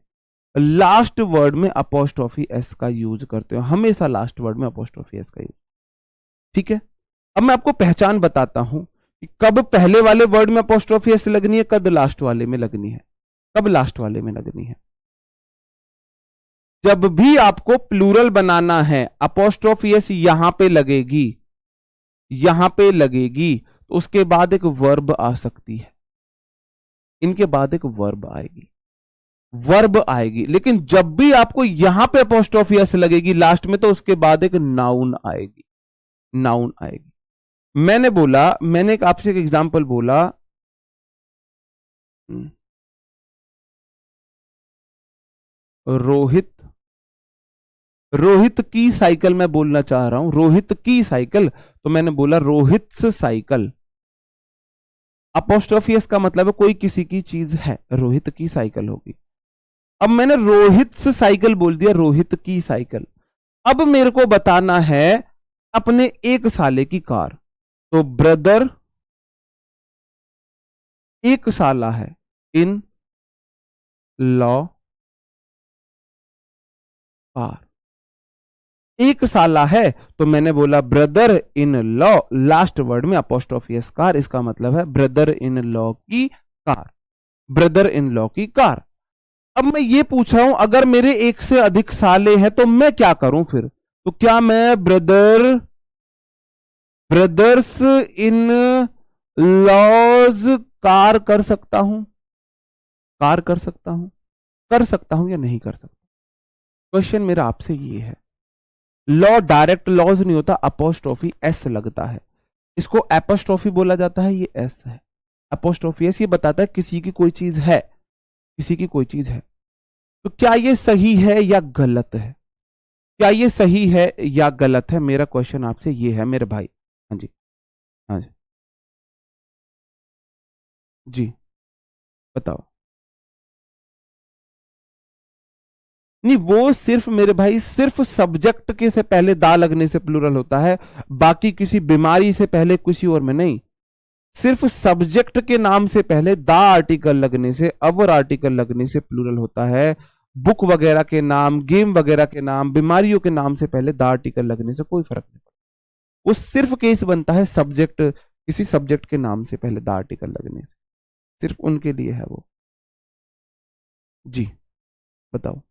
लास्ट वर्ड में अपोस्ट्रोफी एस का यूज करते हो, हमेशा लास्ट वर्ड में अपोस्ट्रोफी एस का यूज। ठीक है, अब मैं आपको पहचान बताता हूं कि कब पहले वाले वर्ड में अपोस्ट्रोफी एस लगनी है, कब लास्ट वाले में लगनी है, कब लास्ट वाले में लगनी है। जब भी आपको प्लूरल बनाना है अपोस्ट्रोफी एस यहां पे लगेगी, यहां पे लगेगी, तो उसके बाद एक वर्ब आ सकती है, इनके बाद एक वर्ब आएगी, वर्ब आएगी। लेकिन जब भी आपको यहां पे अपोस्ट्रोफी एस लगेगी लास्ट में, तो उसके बाद एक नाउन आएगी, नाउन आएगी। मैंने एक आपसे एक एग्जांपल बोला, रोहित, रोहित की साइकिल मैं बोलना चाह रहा हूं, रोहित की साइकिल, तो मैंने बोला रोहित साइकिल। अपोस्ट्रोफी एस का मतलब है कोई किसी की चीज है, रोहित की साइकिल होगी। अब मैंने रोहित साइकिल बोल दिया, रोहित की साइकिल। अब मेरे को बताना है अपने एक साले की कार, तो ब्रदर एक साला है, इन लॉ कार, एक साला है तो मैंने बोला brother in law, last word में अपोस्ट्रोफी एस कार, इसका मतलब है ब्रदर इन लॉ की कार, ब्रदर इन लॉ की कार। अब मैं ये पूछ रहा हूं अगर मेरे एक से अधिक साले हैं तो मैं क्या करूं फिर, तो क्या मैं ब्रदर्स इन लॉज कार कर सकता हूं? कार कर सकता हूं या नहीं कर सकता? क्वेश्चन मेरा आपसे ये है। लॉ डायरेक्ट लॉज नहीं होता, अपोस्ट्रोफी एस लगता है, इसको एपोस्ट्रोफी बोला जाता है, ये एस है। अपोस्ट्रोफी एस ये बताता है किसी की कोई चीज है, किसी की कोई चीज है। तो क्या ये सही है या गलत है? क्या ये सही है या गलत है? मेरा क्वेश्चन आपसे ये है मेरे भाई। हाँ जी, हाँ जी, जी बताओ। नहीं, वो सिर्फ मेरे भाई सिर्फ सब्जेक्ट के से पहले दा लगने से प्लूरल होता है, बाकी किसी बीमारी से पहले किसी और में नहीं। सिर्फ सब्जेक्ट के नाम से पहले दा आर्टिकल लगने से, अवर आर्टिकल लगने से प्लूरल होता है। बुक वगैरह के नाम, गेम वगैरह के नाम, बीमारियों के नाम से पहले दा आर्टिकल लगने से कोई फर्क नहीं पड़ता। वो सिर्फ केस बनता है सब्जेक्ट, किसी सब्जेक्ट के नाम से पहले दा आर्टिकल लगने से, सिर्फ उनके लिए है वो। जी बताओ,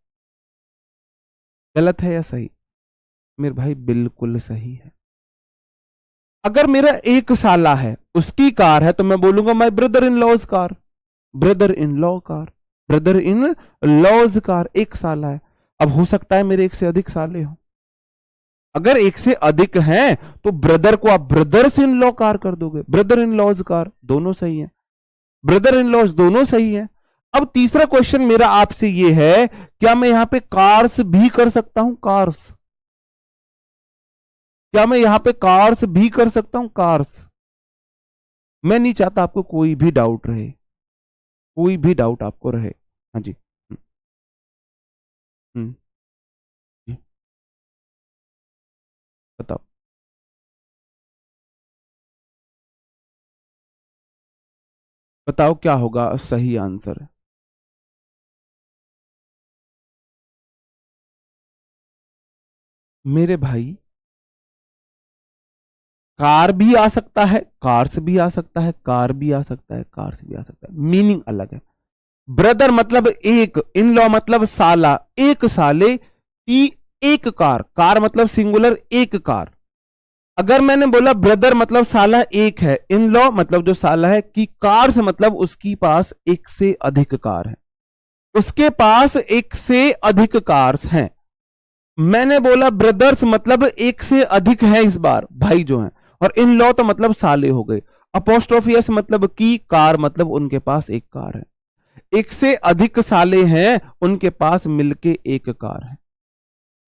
गलत है या सही? मेरे भाई बिल्कुल सही है। अगर मेरा एक साला है, उसकी कार है, तो मैं बोलूंगा my brother in law's car, brother in law car, brother in law's car. एक साला है, अब हो सकता है मेरे एक से अधिक साले हो। अगर एक से अधिक हैं तो ब्रदर को आप ब्रदर्स इन लॉ कार कर दोगे, ब्रदर इन लॉज कार, दोनों सही है, ब्रदर इन लॉज दोनों सही है। अब तीसरा क्वेश्चन मेरा आपसे ये है, क्या मैं यहां पे कार्स भी कर सकता हूं? कार्स, क्या मैं यहां पे कार्स भी कर सकता हूं? कार्स। मैं नहीं चाहता आपको कोई भी डाउट रहे, कोई भी डाउट आपको रहे। हाँ जी, हम्म, जी बताओ। बताओ क्या होगा सही आंसर? मेरे भाई कार भी आ सकता है, कार्स भी आ सकता है, कार भी आ सकता है, कार्स भी आ सकता है, मीनिंग अलग है। ब्रदर मतलब एक, इन लॉ मतलब साला, एक साले की एक कार, कार मतलब सिंगुलर एक कार। अगर मैंने बोला ब्रदर मतलब साला एक है, इन लॉ मतलब जो साला है, की कार से मतलब उसकी पास एक से अधिक कार है, उसके पास एक से अधिक कार्स हैं। मैंने बोला ब्रदर्स मतलब एक से अधिक है, इस बार भाई जो है, और इन लॉ तो मतलब साले हो गए। अपोस्ट्रोफियस मतलब की, कार मतलब उनके पास एक कार है, एक से अधिक साले हैं, उनके पास मिलके एक कार है।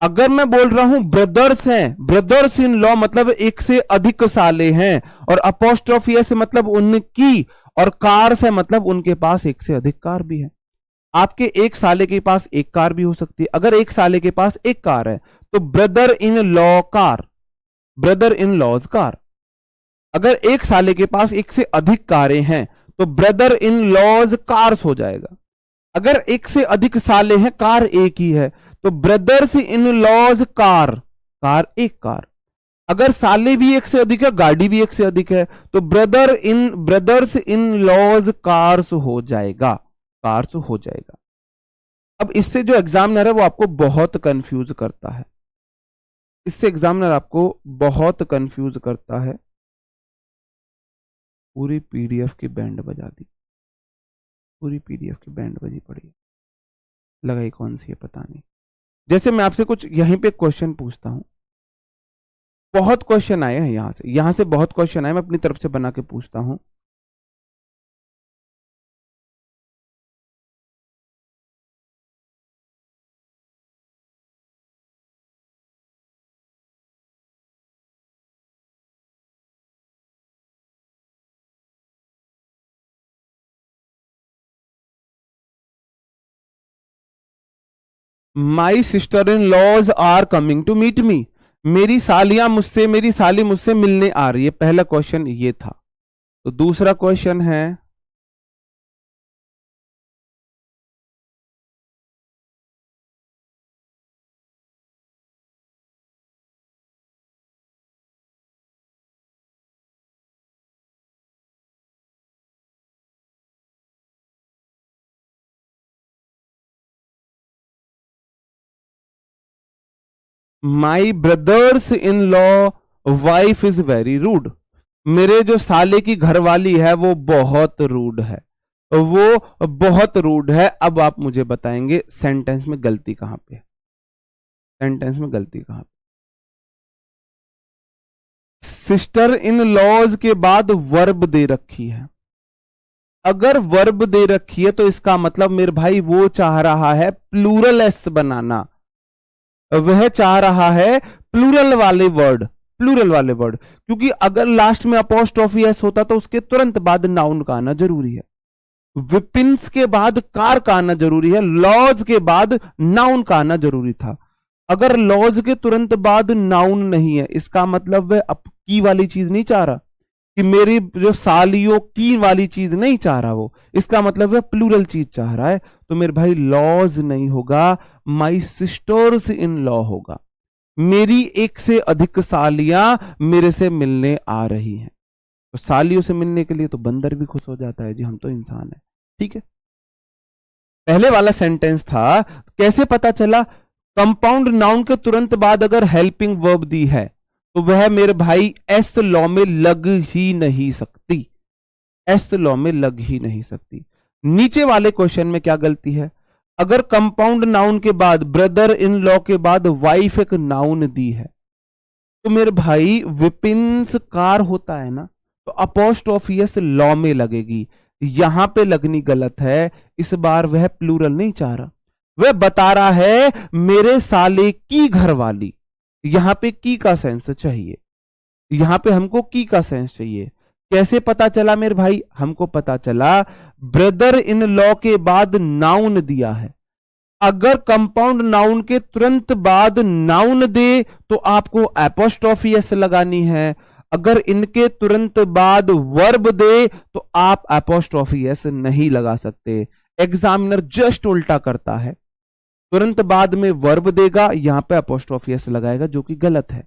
अगर मैं बोल रहा हूं ब्रदर्स हैं, ब्रदर्स इन लॉ मतलब एक से अधिक साले हैं, और अपोस्ट्रोफियस मतलब उनकी, और कार से मतलब उनके पास एक से अधिक कार भी है। आपके एक साले के पास एक कार भी हो सकती है। अगर एक साले के पास एक कार है तो brother in law car, brother in law's car. अगर एक साले के पास एक से अधिक कारें हैं तो ब्रदर इन लॉज कार्स हो जाएगा। अगर एक से अधिक साले हैं, कार एक ही है, तो brothers in law's car, car एक कार। अगर साले भी एक से अधिक है, गाड़ी भी एक से अधिक है, तो ब्रदर्स इन लॉज कार्स हो जाएगा, कार्स हो जाएगा। अब इससे जो एग्जामिनर है वो आपको बहुत कंफ्यूज करता है, इससे एग्जामिनर आपको बहुत कंफ्यूज करता है। पूरी पीडीएफ की बैंड बजा दी, पूरी पीडीएफ की बैंड बजी पड़ी, लगाई कौन सी है पता नहीं। जैसे मैं आपसे कुछ यहीं पे क्वेश्चन पूछता हूं, बहुत क्वेश्चन आए हैं यहां से बहुत क्वेश्चन आए, मैं अपनी तरफ से बना के पूछता हूं। My sister in laws are coming to meet me, मेरी साली मुझसे मिलने आ रही है, पहला क्वेश्चन ये था। तो दूसरा क्वेश्चन है, my brothers in law wife is very rude. मेरे जो साले की घरवाली है वो बहुत रूड है, वो बहुत रूड है। अब आप मुझे बताएंगे सेंटेंस में गलती कहां पे है, सेंटेंस में गलती कहां पे। सिस्टर इन लॉज के बाद वर्ब दे रखी है। अगर वर्ब दे रखी है तो इसका मतलब मेरे भाई वो चाह रहा है प्लूरल एस बनाना, वह चाह रहा है प्लूरल वाले वर्ड, प्लूरल वाले वर्ड। क्योंकि अगर लास्ट में अपोस्ट्रोफी एस होता तो उसके तुरंत बाद नाउन का आना जरूरी है, विपिन्स के बाद कार का आना जरूरी है, लॉज के बाद नाउन का आना जरूरी था। अगर लॉज के तुरंत बाद नाउन नहीं है, इसका मतलब वह की वाली चीज नहीं चाह रहा, कि मेरी जो सालियों की वाली चीज नहीं चाह रहा वो, इसका मतलब वह प्लूरल चीज चाह रहा है। तो मेरे भाई लॉज नहीं होगा, माई सिस्टर्स इन लॉ होगा। मेरी एक से अधिक सालियां मेरे से मिलने आ रही हैं। तो सालियों से मिलने के लिए तो बंदर भी खुश हो जाता है जी, हम तो इंसान है। ठीक है, पहले वाला सेंटेंस था, कैसे पता चला? कंपाउंड नाउन के तुरंत बाद अगर हेल्पिंग वर्ब दी है तो वह मेरे भाई एस लॉ में लग ही नहीं सकती, एस लॉ में लग ही नहीं सकती। नीचे वाले क्वेश्चन में क्या गलती है? अगर कंपाउंड नाउन के बाद ब्रदर इन लॉ के बाद वाइफ एक नाउन दी है तो मेरे भाई विपिन्स कार होता है ना, तो अपोस्ट्रोफी एस लॉ में लगेगी। यहां पे लगनी गलत है, इस बार वह प्लूरल नहीं चाह रहा, वह बता रहा है मेरे साले की घरवाली। यहां पे की का सेंस चाहिए, यहां पे हमको की का सेंस चाहिए। कैसे पता चला मेरे भाई? हमको पता चला ब्रदर इन लॉ के बाद नाउन दिया है। अगर कंपाउंड नाउन के तुरंत बाद नाउन दे तो आपको एपोस्ट्रोफी एस लगानी है, अगर इनके तुरंत बाद वर्ब दे तो आप एपोस्ट्रोफी एस नहीं लगा सकते। एग्जामिनर जस्ट उल्टा करता है, तुरंत बाद में वर्ब देगा, यहां पे एपोस्ट्रोफी एस लगाएगा जो कि गलत है।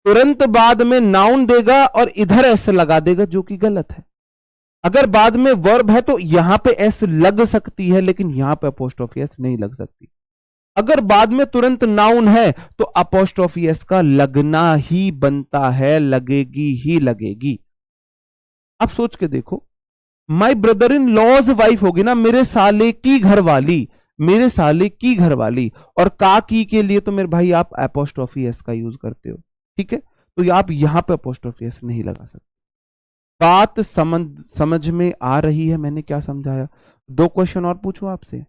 तुरंत बाद में नाउन देगा और इधर एस लगा देगा जो कि गलत है। अगर बाद में वर्ब है तो यहां पे एस लग सकती है, लेकिन यहां पे अपोस्ट्रोफी एस नहीं लग सकती। अगर बाद में तुरंत नाउन है तो अपोस्ट्रोफी एस का लगना ही बनता है, लगेगी ही लगेगी। अब सोच के देखो, my brother in law's wife होगी ना, मेरे साले की घरवाली, मेरे साले की घरवाली। और का की के लिए तो मेरे भाई आप एपोस्ट्रोफी एस का यूज करते हो, ठीक है, तो आप यहां पे अपोस्ट्रोफी एस नहीं लगा सकते। बात समझ में आ रही है मैंने क्या समझाया? दो क्वेश्चन और पूछूं आपसे।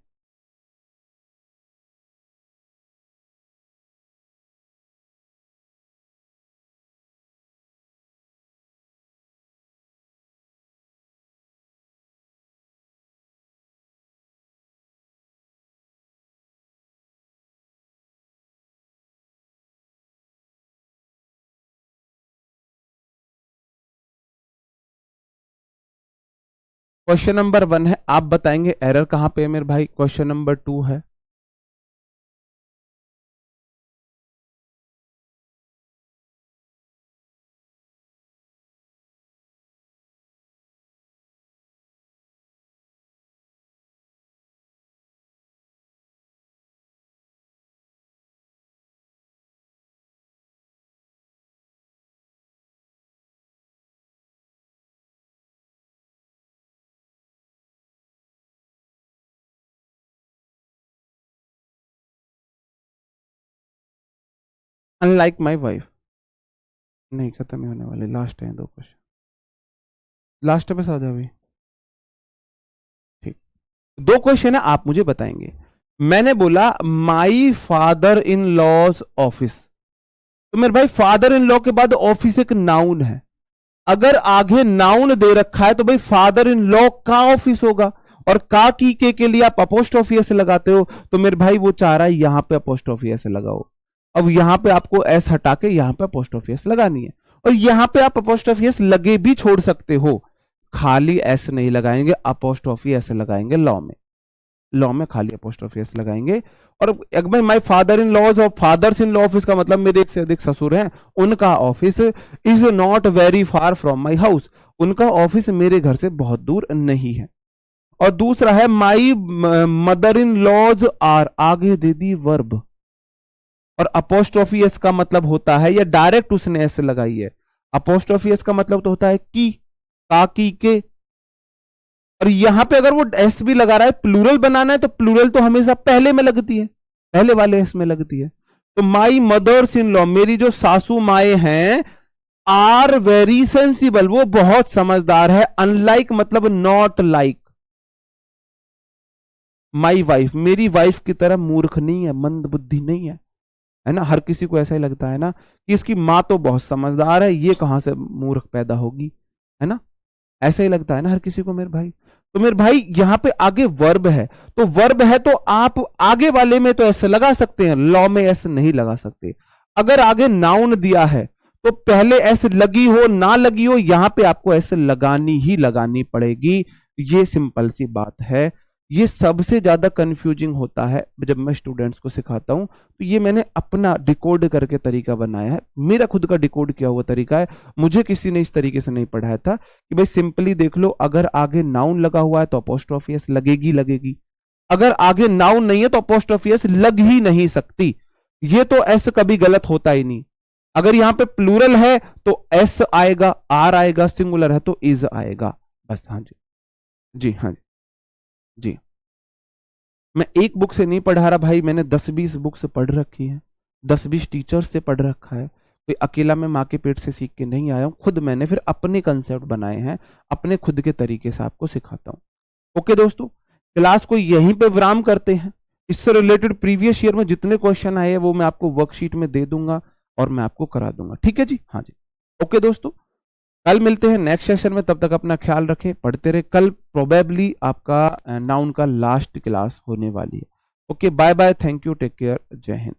क्वेश्चन नंबर 1 है, आप बताएंगे एरर कहां पे है मेरे भाई। क्वेश्चन नंबर 2 है, अनलाइक माई वाइफ। नहीं, खत्म ही होने वाले, लास्ट है दो क्वेश्चन, लास्ट पे आ जाओ। ठीक, दो क्वेश्चन है, आप मुझे बताएंगे। मैंने बोला my father in law's office, तो मेरे भाई फादर इन लॉ के बाद ऑफिस एक नाउन है, अगर आगे नाउन दे रखा है तो भाई फादर इन लॉ का ऑफिस होगा, और का की के लिए आप अपोस्ट्रोफी से लगाते हो, तो मेरे भाई वो चाह रहा है यहां पे अपोस्ट्रोफी से लगाओ। अब यहां पे आपको एस हटा के यहां पे अपोस्ट्रोफी एस लगानी है, और यहां पे आप अपोस्ट्रोफी एस लगे भी छोड़ सकते हो, खाली एस नहीं लगाएंगे, अपोस्ट्रोफी एस लगाएंगे लॉ में, लॉ में खाली अपोस्ट्रोफी एस लगाएंगे। और भाई my father in law's of, fathers in law office का मतलब मेरे एक से अधिक ससुर हैं, उनका office is not very far from my house, उनका ऑफिस मेरे घर से बहुत दूर नहीं है। और दूसरा है my mother in laws are, आगे दे दी वर्ब, और अपोस्ट्रोफी एस का मतलब होता है, या डायरेक्ट उसने एस लगाई है, अपोस्ट्रोफी एस का मतलब तो होता है की, का, की, के। और यहां पे अगर वो एस भी लगा रहा है, प्लूरल बनाना है, तो प्लूरल तो हमेशा पहले में लगती है, पहले वाले एस में लगती है। तो माई मदर्स इन लॉ, मेरी जो सासू माए हैं, आर वेरी सेंसिबल, वो बहुत समझदार है। अनलाइक मतलब नॉट लाइक। माई वाइफ, मेरी वाइफ की तरह मूर्ख नहीं है, मंद बुद्धि नहीं है ना। हर किसी को ऐसा ही लगता है ना कि इसकी माँ तो बहुत समझदार है, ये कहां से मूर्ख पैदा होगी, है ना। ऐसा ही लगता है ना हर किसी को मेरे भाई। तो मेरे भाई यहां पे आगे वर्ब है, तो वर्ब है तो आप आगे वाले में तो ऐसे लगा सकते हैं, लॉ में ऐसे नहीं लगा सकते। अगर आगे नाउन दिया है तो पहले ऐसे लगी हो ना लगी हो, यहां पे आपको ऐसे लगानी ही लगानी पड़ेगी। ये सिंपल सी बात है। ये सबसे ज्यादा कंफ्यूजिंग होता है जब मैं स्टूडेंट्स को सिखाता हूं। तो ये मैंने अपना डिकोड करके तरीका बनाया है, मेरा खुद का डिकोड किया हुआ तरीका है। मुझे किसी ने इस तरीके से नहीं पढ़ाया था कि भाई सिंपली देख लो, अगर आगे नाउन लगा हुआ है तो अपोस्ट्रोफी एस लगेगी लगेगी, अगर आगे नाउन नहीं है तो अपोस्ट्रोफी एस लग ही नहीं सकती। ये तो एस कभी गलत होता ही नहीं। अगर यहां पे प्लूरल है तो एस आएगा, आर आएगा, सिंगुलर है तो इज आएगा, बस। हाँ जी, जी हाँ जी, जी। मैं एक बुक से नहीं पढ़ा रहा भाई, मैंने 10-20 बुक से पढ़ रखी है, 10-20 टीचर्स से पढ़ रखा है। कोई अकेला मैं माँ के पेट से सीख के नहीं आया हूं, खुद मैंने फिर अपने कंसेप्ट बनाए हैं, अपने खुद के तरीके से आपको सिखाता हूं। ओके दोस्तों, क्लास को यहीं पे विराम करते हैं। इससे रिलेटेड प्रीवियस ईयर में जितने क्वेश्चन आए हैं वो मैं आपको वर्कशीट में दे दूंगा और मैं आपको करा दूंगा, ठीक है जी। हाँ जी, ओके दोस्तों, कल मिलते हैं नेक्स्ट सेशन में। तब तक अपना ख्याल रखें, पढ़ते रहे। कल प्रोबेबली आपका नाउन का लास्ट क्लास होने वाली है। Okay, bye bye, thank you, take care, जय हिंद।